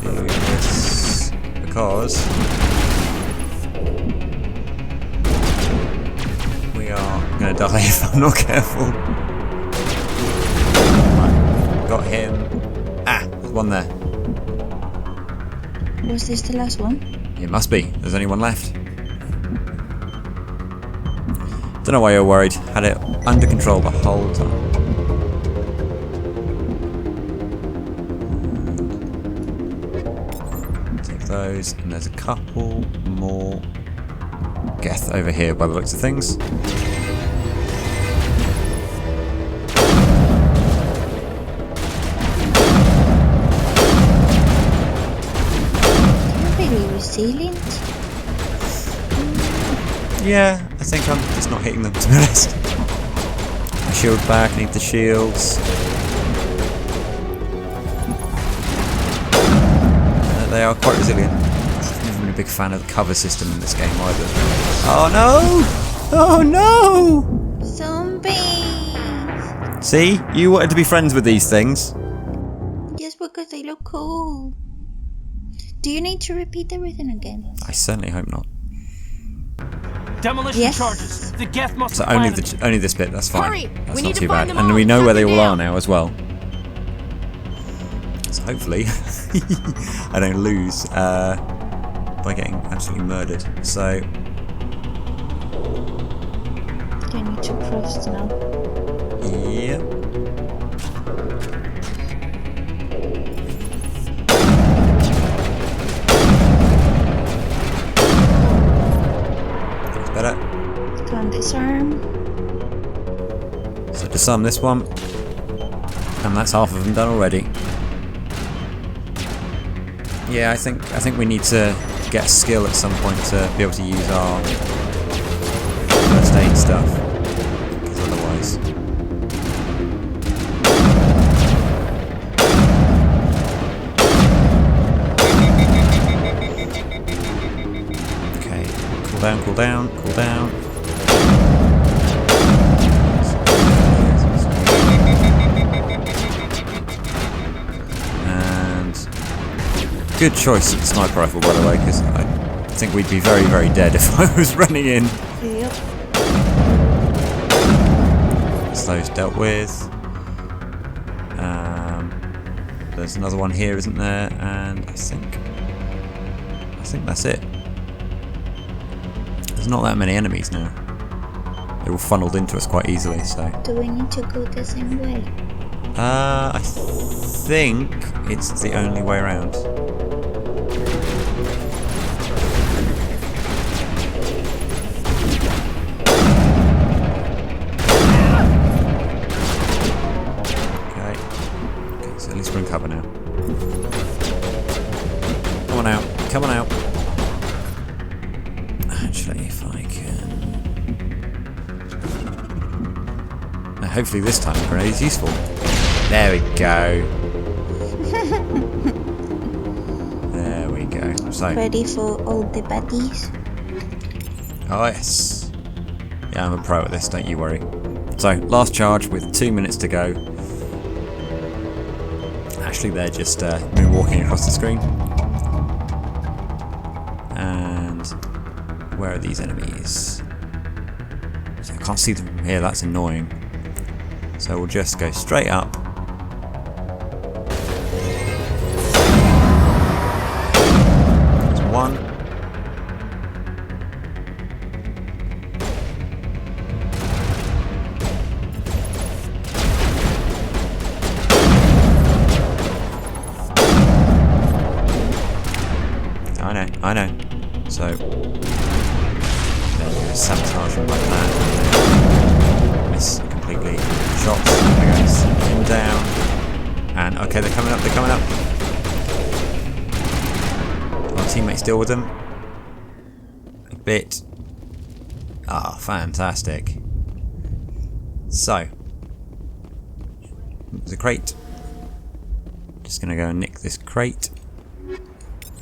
do this because we are gonna die if I'm not careful. Right, got him. Ah, there's one there. Was this the last one? It must be. There's only one left. Don't know why you're worried. Had it under control the whole time. Take those, and there's a couple more Geth over here by the looks of things. Resilient? Yeah, I think I'm just not hitting them, to be honest. My shield back, need the shields. They are quite resilient. I've never been a big fan of the cover system in this game either. Oh no! Oh no! Zombies! See? You wanted to be friends with these things. Just because they look cool. Do you need to repeat everything again? I certainly hope not. Demolition Yes. charges. The Geth must So have only planted them. only this bit, that's fine. Hurry! That's We not need to too find bad. them And all we and know shut where they them all are down. now as well. So hopefully I don't lose by getting absolutely murdered. So Do you need to cross now? yeah. That's better. Go on disarm. So disarm this one. And that's half of them done already. Yeah, I think we need to get a skill at some point to be able to use our first aid stuff. Because otherwise. Okay, cool down, cool down, cool down. Good choice of the sniper rifle, by the way, because I think we'd be very, very dead if I was running in. Yep. So those dealt with. There's another one here, isn't there? And I think that's it. There's not that many enemies now. They're all funneled into us quite easily, so. Do we need to go the same way? I think it's the only way around. Okay, so at least we're in cover now. Come on out, come on out. Actually, if I can... Now, hopefully this time the grenade is useful. There we go. There we go. So, Ready for all the baddies? oh yes. Yeah, I'm a pro at this, don't you worry. So, last charge with 2 minutes to go. Actually, they're just moonwalking across the screen. And where are these enemies? So I can't see them from here, that's annoying. So we'll just go straight up. There's one. I know. So there we go, sabotage them like that. Miss completely. Shots. There goes him down. And okay, they're coming up. Our teammates deal with them. A bit. Ah, fantastic. So there's a crate. Just gonna go and nick this crate.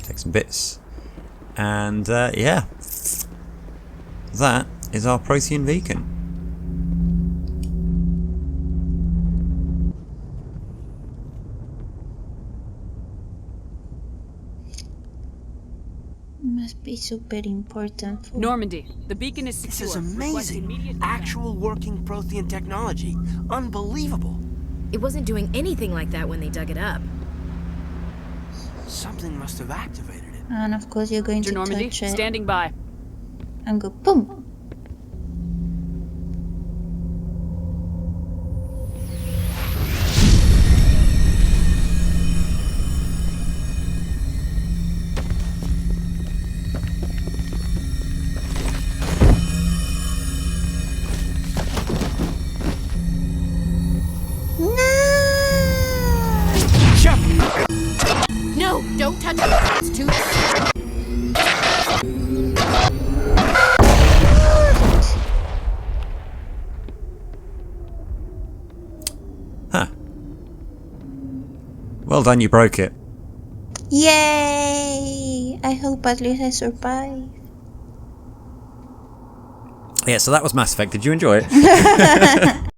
Take some bits. And yeah, that is our Prothean beacon. Must be super important for Normandy, the beacon is secure. This is amazing. Actual working Prothean technology. Unbelievable. It wasn't doing anything like that when they dug it up. Something must have activated it. And of course you're going to Normandy, touch it standing by. and go boom. No, don't touch it. It's too... Huh. Well done, you broke it. Yay! I hope at least I survive. Yeah, so that was Mass Effect. Did you enjoy it? And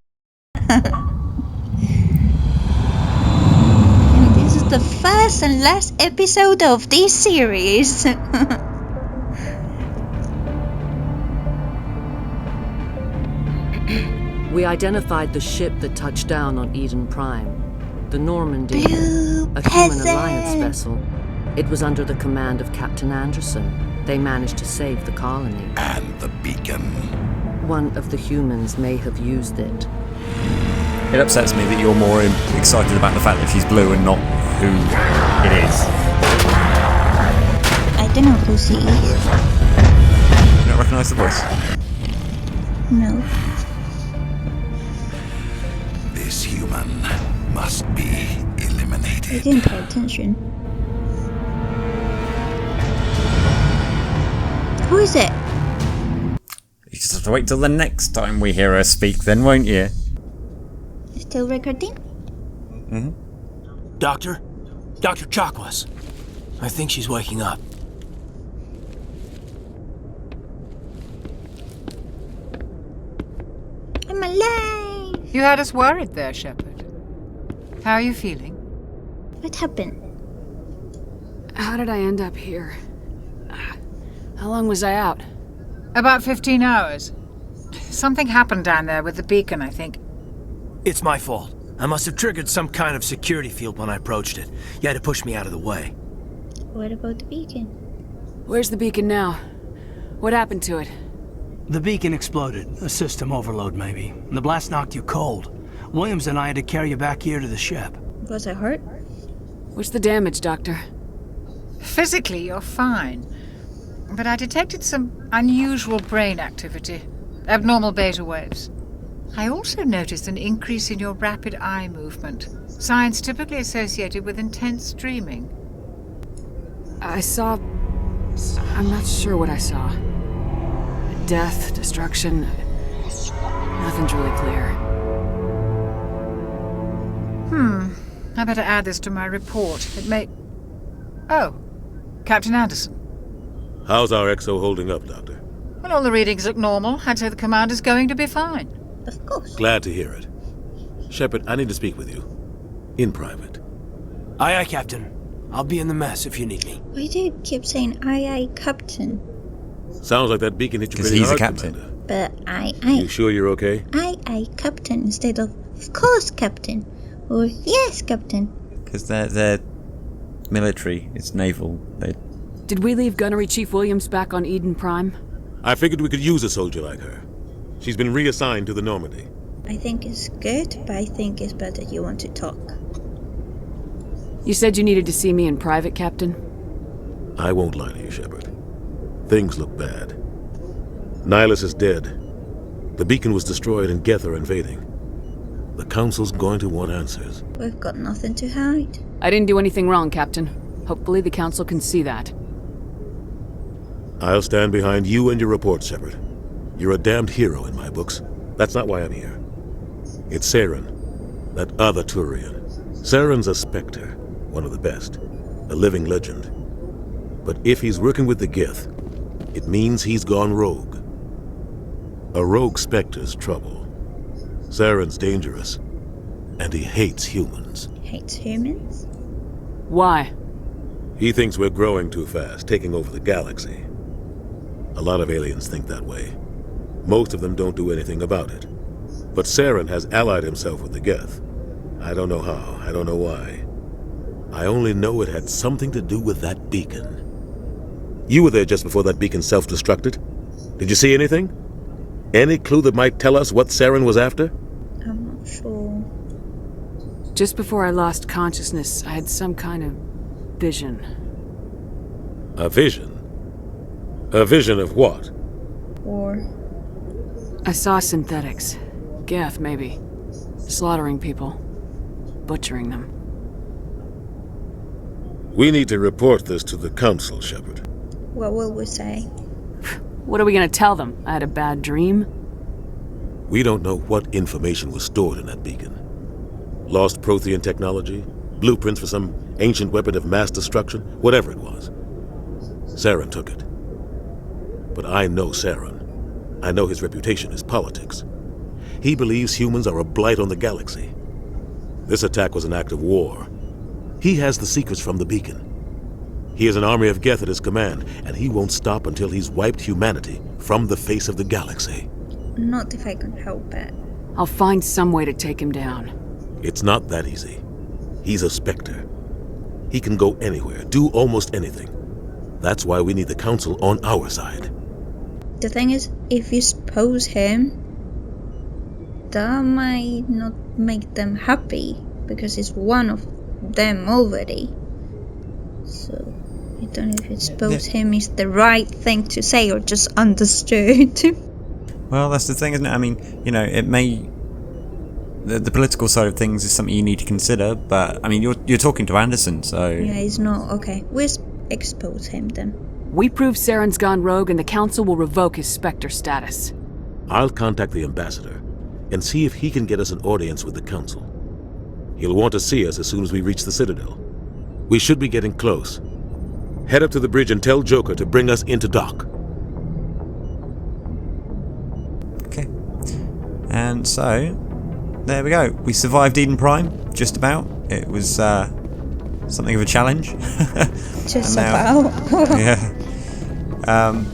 this is the first and last episode of this series. We identified the ship that touched down on Eden Prime. The Normandy, a human alliance vessel. It was under the command of Captain Anderson. They managed to save the colony. And the beacon. One of the humans may have used it. It upsets me that you're more excited about the fact that she's blue and not who it is. I don't know who she is. You don't recognise the voice? No. This human must be eliminated. I didn't pay attention. Who is it? You just have to wait till the next time we hear her speak then, won't you? Still recording? Mm-hmm. Doctor? Dr. Chakwas. I think she's waking up. I'm alive! You had us worried there, Shepard. How are you feeling? What happened? How did I end up here? How long was I out? About 15 hours. Something happened down there with the beacon, I think. It's my fault. I must have triggered some kind of security field when I approached it. You had to push me out of the way. What about the beacon? Where's the beacon now? What happened to it? The beacon exploded. A system overload, maybe. The blast knocked you cold. Williams and I had to carry you back here to the ship. Was I hurt? What's the damage, Doctor? Physically, you're fine. But I detected some unusual brain activity. Abnormal beta waves. I also noticed an increase in your rapid eye movement. Signs typically associated with intense dreaming. I saw... I'm not sure what I saw. Death, destruction... Nothing's really clear. I better add this to my report. It may... Oh, Captain Anderson. How's our XO holding up, Doctor? Well, all the readings look normal. I'd say the commander's going to be fine. Of course. Glad to hear it. Shepard, I need to speak with you. In private. Aye, aye, Captain. I'll be in the mess if you need me. Why do you keep saying aye, aye, Captain? Sounds like that beacon hit you pretty he's hard, a captain. Commander. But aye, You sure you're okay? aye, Captain, instead of course, Captain. Or yes, Captain. Because they're military, it's naval. Did we leave Gunnery Chief Williams back on Eden Prime? I figured we could use a soldier like her. She's been reassigned to the Normandy. I think it's good, but I think it's better you want to talk. You said you needed to see me in private, Captain? I won't lie to you, Shepard. Things look bad. Nihilus is dead. The beacon was destroyed and Geth are invading. The Council's going to want answers. We've got nothing to hide. I didn't do anything wrong, Captain. Hopefully the Council can see that. I'll stand behind you and your report, Shepard. You're a damned hero in my books. That's not why I'm here. It's Saren, that other Turian. Saren's a Spectre, one of the best, a living legend. But if he's working with the Geth, it means he's gone rogue. A rogue Spectre's trouble. Saren's dangerous, and he hates humans. Hates humans? Why? He thinks we're growing too fast, taking over the galaxy. A lot of aliens think that way. Most of them don't do anything about it. But Saren has allied himself with the Geth. I don't know how, I don't know why. I only know it had something to do with that beacon. You were there just before that beacon self-destructed. Did you see anything? Any clue that might tell us what Saren was after? I'm not sure. Just before I lost consciousness, I had some kind of vision. A vision? A vision of what? Or... I saw synthetics. Geth, maybe. Slaughtering people. Butchering them. We need to report this to the Council, Shepard. What will we say? What are we gonna tell them? I had a bad dream? We don't know what information was stored in that beacon. Lost Prothean technology? Blueprints for some ancient weapon of mass destruction, whatever it was. Saren took it. But I know Saren. I know his reputation is politics. He believes humans are a blight on the galaxy. This attack was an act of war. He has the secrets from the beacon. He has an army of Geth at his command, and he won't stop until he's wiped humanity from the face of the galaxy. Not if I can help it. I'll find some way to take him down. It's not that easy. He's a Spectre. He can go anywhere, do almost anything. That's why we need the Council on our side. The thing is, if you expose him, that might not make them happy, because it's one of them already. So, I don't know if expose him is the right thing to say or just understood. Well, that's the thing, isn't it? I mean, you know, it may... The political side of things is something you need to consider, but, I mean, you're talking to Anderson, so... Yeah, he's not... Okay, we'll expose him then. We prove Saren's gone rogue and the Council will revoke his Spectre status. I'll contact the Ambassador and see if he can get us an audience with the Council. He'll want to see us as soon as we reach the Citadel. We should be getting close. Head up to the bridge and tell Joker to bring us into dock. Okay. And so, there we go. We survived Eden Prime, just about. It was something of a challenge. Just about. Yeah.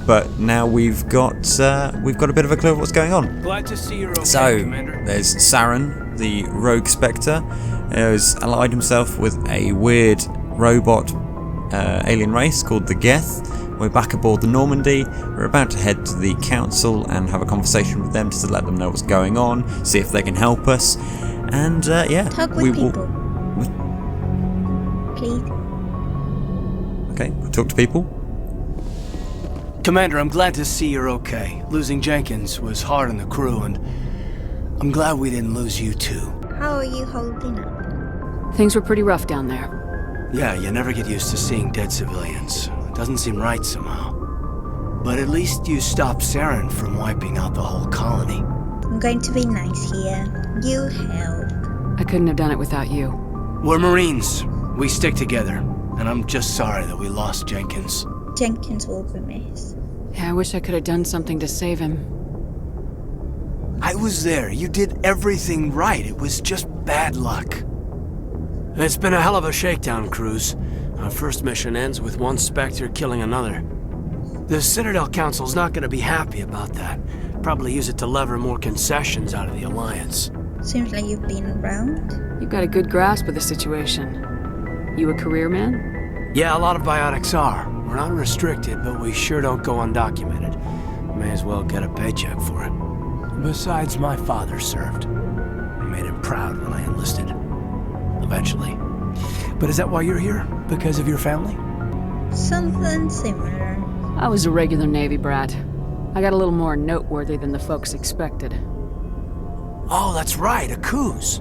But now we've got a bit of a clue of what's going on. Glad to see you're okay, So, Commander. there's Saren, the rogue Spectre, who has allied himself with a weird robot alien race called the Geth. We're back aboard the Normandy. We're about to head to the Council and have a conversation with them to let them know what's going on, see if they can help us. And, yeah. Talk with people. Please. Okay, we'll talk to people. Commander, I'm glad to see you're okay. Losing Jenkins was hard on the crew, and I'm glad we didn't lose you too. How are you holding up? Things were pretty rough down there. Yeah, you never get used to seeing dead civilians. It doesn't seem right somehow. But at least you stopped Saren from wiping out the whole colony. I'm going to be nice here. You help. I couldn't have done it without you. We're Marines. We stick together. And I'm just sorry that we lost Jenkins. Jenkins will be missed. Yeah, I wish I could have done something to save him. I was there. You did everything right. It was just bad luck. It's been a hell of a shakedown, Cruz. Our first mission ends with one Spectre killing another. The Citadel Council's not going to be happy about that. Probably use it to lever more concessions out of the Alliance. Seems like you've been around. You've got a good grasp of the situation. You a career man? Yeah, a lot of biotics are. We're not restricted, but we sure don't go undocumented. May as well get a paycheck for it. Besides, my father served. I made him proud when I enlisted. Eventually. But is that why you're here? Because of your family? Something similar. I was a regular Navy brat. I got a little more noteworthy than the folks expected. Oh, that's right, a Coos.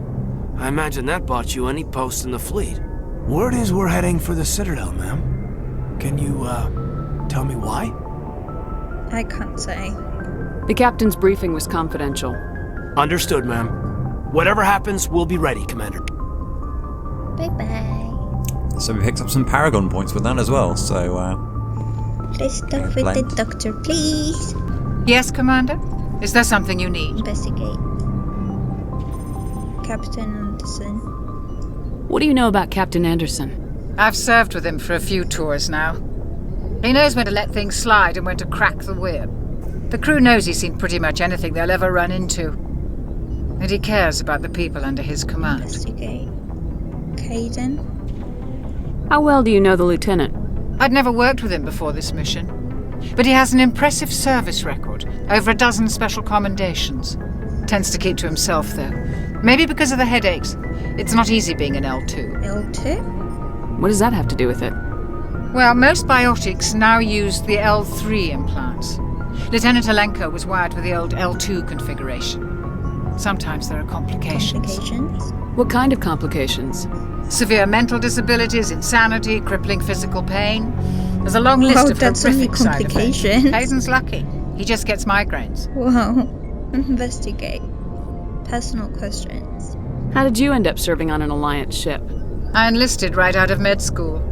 I imagine that bought you any post in the fleet. Word is we're heading for the Citadel, ma'am. Can you, tell me why? I can't say. The captain's briefing was confidential. Understood, ma'am. Whatever happens, we'll be ready, Commander. Bye-bye. So we picked up some Paragon points with that as well, so, Let's talk with the doctor, please. Yes, Commander? Is there something you need? Investigate. Captain Anderson. What do you know about Captain Anderson? I've served with him for a few tours now. He knows when to let things slide and when to crack the whip. The crew knows he's seen pretty much anything they'll ever run into. And he cares about the people under his command. Investigate. Caden? How well do you know the lieutenant? I'd never worked with him before this mission. But he has an impressive service record. Over a dozen special commendations. Tends to keep to himself, though. Maybe because of the headaches. It's not easy being an L2. L2? What does that have to do with it? Well, most biotics now use the L3 implants. Lieutenant Alenko was wired with the old L2 configuration. Sometimes there are complications. Complications? What kind of complications? Severe mental disabilities, insanity, crippling physical pain. There's a long list of horrific side effects. Hayden's lucky. He just gets migraines. Whoa. Investigate. Personal questions. How did you end up serving on an Alliance ship? I enlisted right out of med school.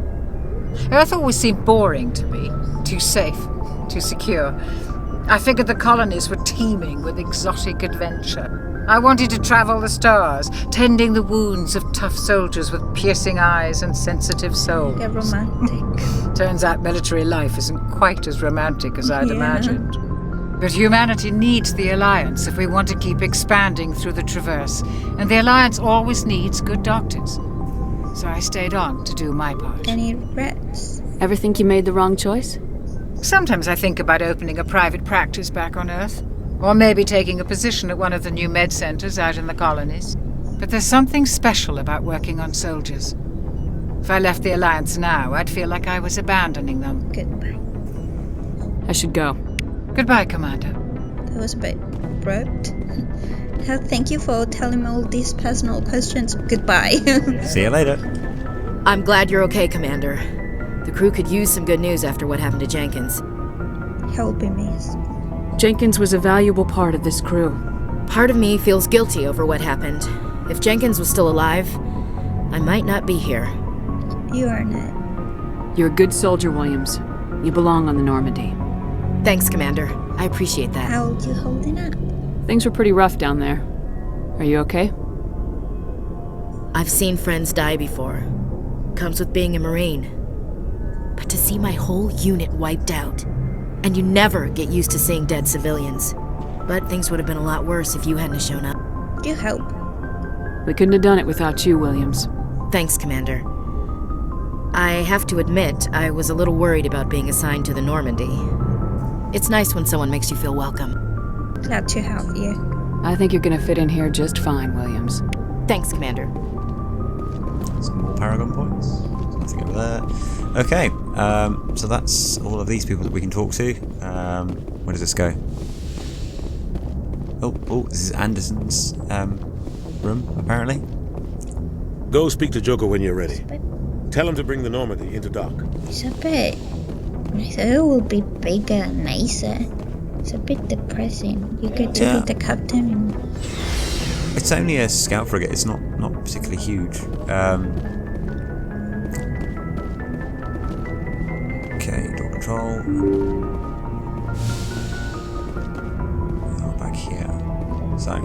Earth always seemed boring to me. Too safe, too secure. I figured the colonies were teeming with exotic adventure. I wanted to travel the stars, tending the wounds of tough soldiers with piercing eyes and sensitive souls. Get romantic. Turns out military life isn't quite as romantic as I'd imagined. But humanity needs the Alliance if we want to keep expanding through the Traverse, and the Alliance always needs good doctors. So I stayed on to do my part. Any regrets? Ever think you made the wrong choice? Sometimes I think about opening a private practice back on Earth, or maybe taking a position at one of the new med centers out in the colonies. But there's something special about working on soldiers. If I left the Alliance now, I'd feel like I was abandoning them. Goodbye. I should go. Goodbye, Commander. That was a bit abrupt. Thank you for telling me all these personal questions. Goodbye. See you later. I'm glad you're okay, Commander. The crew could use some good news after what happened to Jenkins. He'll be missed. Jenkins was a valuable part of this crew. Part of me feels guilty over what happened. If Jenkins was still alive, I might not be here. You are not. You're a good soldier, Williams. You belong on the Normandy. Thanks, Commander. I appreciate that. How are you holding up? Things were pretty rough down there. Are you okay? I've seen friends die before. Comes with being a Marine. But to see my whole unit wiped out, and you never get used to seeing dead civilians. But things would have been a lot worse if you hadn't shown up. You help. We couldn't have done it without you, Williams. Thanks, Commander. I have to admit, I was a little worried about being assigned to the Normandy. It's nice when someone makes you feel welcome. Glad to have you. I think you're gonna fit in here just fine, Williams. Thanks, Commander. Some more Paragon points. Nothing over there. Okay, so that's all of these people that we can talk to. Where does this go? Oh, this is Anderson's room, apparently. Go speak to Joker when you're ready. Tell him to bring the Normandy into dock. It's a bit... I thought it would be bigger and nicer. It's a bit depressing. You get to be the captain and... It's only a scout frigate, it's not particularly huge. Okay, door control. Oh, back here. So.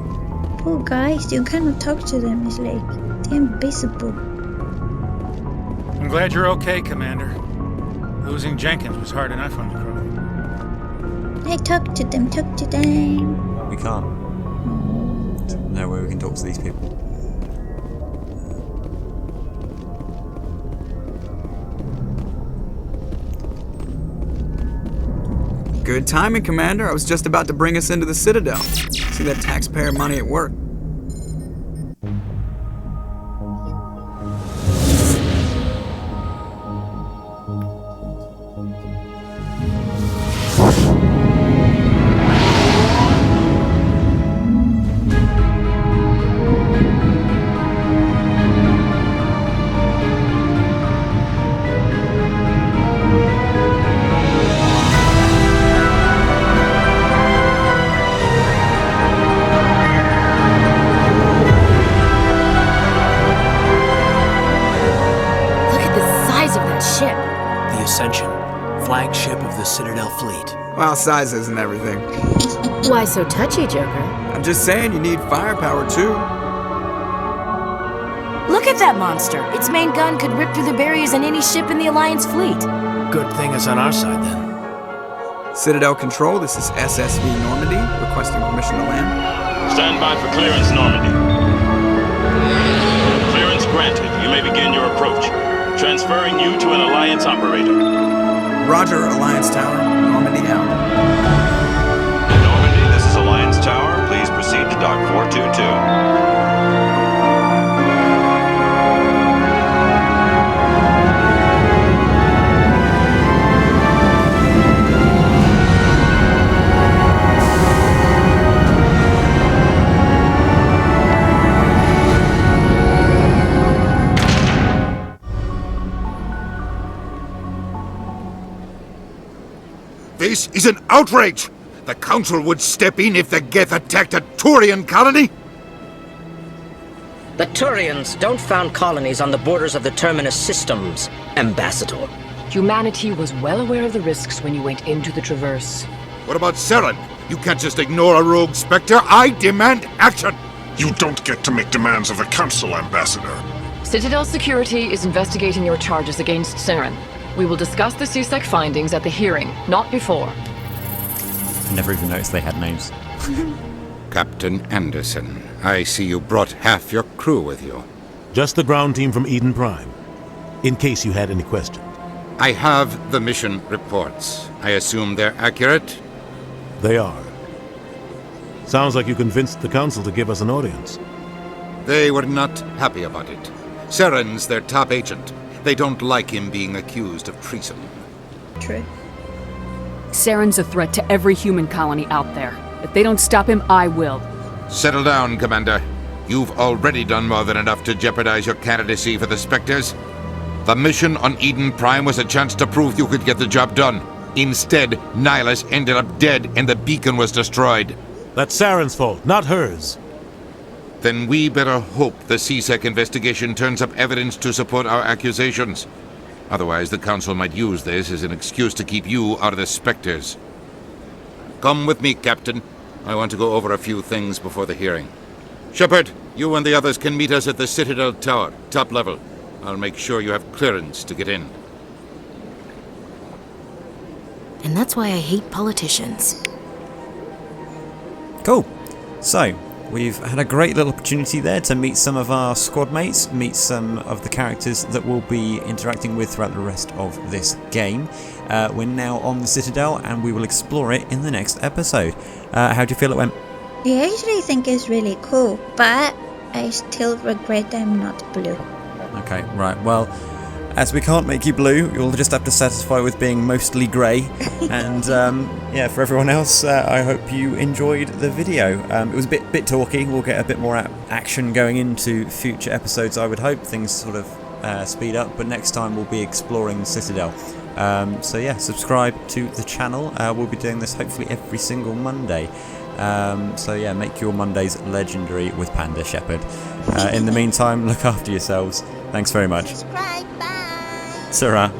Poor guys, you cannot talk to them. It's like they're invisible. I'm glad you're okay, Commander. Losing Jenkins was hard enough on the crew. Hey, talk to them. We can't. No way we can talk to these people. Good timing, Commander. I was just about to bring us into the Citadel. See that taxpayer money at work. Flagship of the Citadel fleet. Well, size isn't everything. Why so touchy, Joker? I'm just saying you need firepower too. Look at that monster. Its main gun could rip through the barriers in any ship in the Alliance fleet. Good thing it's on our side then. Citadel Control, this is SSV Normandy, requesting permission to land. Stand by for clearance, Normandy. Clearance granted. You may begin your approach. Transferring you to an Alliance operator. Roger, Alliance Tower. Normandy out. Normandy, this is Alliance Tower. Please proceed to Dock 422. This is an outrage! The Council would step in if the Geth attacked a Turian colony! The Turians don't found colonies on the borders of the Terminus systems, Ambassador. Humanity was well aware of the risks when you went into the Traverse. What about Saren? You can't just ignore a rogue Spectre. I demand action! You don't get to make demands of the Council, Ambassador. Citadel Security is investigating your charges against Saren. We will discuss the CSEC findings at the hearing, not before. I never even noticed they had names. Captain Anderson, I see you brought half your crew with you. Just the ground team from Eden Prime, in case you had any questions. I have the mission reports. I assume they're accurate? They are. Sounds like you convinced the Council to give us an audience. They were not happy about it. Saren's their top agent. They don't like him being accused of treason. True. Saren's a threat to every human colony out there. If they don't stop him, I will. Settle down, Commander. You've already done more than enough to jeopardize your candidacy for the Spectres. The mission on Eden Prime was a chance to prove you could get the job done. Instead, Nihilus ended up dead and the beacon was destroyed. That's Saren's fault, not hers. Then we better hope the CSEC investigation turns up evidence to support our accusations. Otherwise, the Council might use this as an excuse to keep you out of the Spectres. Come with me, Captain. I want to go over a few things before the hearing. Shepard, you and the others can meet us at the Citadel Tower, top level. I'll make sure you have clearance to get in. And that's why I hate politicians. Cool. So, we've had a great little opportunity there to meet some of our squad mates, meet some of the characters that we'll be interacting with throughout the rest of this game. We're now on the Citadel and we will explore it in the next episode. How do you feel it went? I actually think it's really cool, but I still regret I'm not blue. Okay, right. Well, as we can't make you blue, you'll just have to satisfy with being mostly grey. And yeah, for everyone else, I hope you enjoyed the video. It was a bit talky. We'll get a bit more action going into future episodes, I would hope. Things sort of speed up, but next time we'll be exploring the Citadel. So yeah, subscribe to the channel. We'll be doing this hopefully every single Monday. So yeah, make your Mondays legendary with Panda Shepard. In the meantime, look after yourselves. Thanks very much. Subscribe, bye! Ta-ra.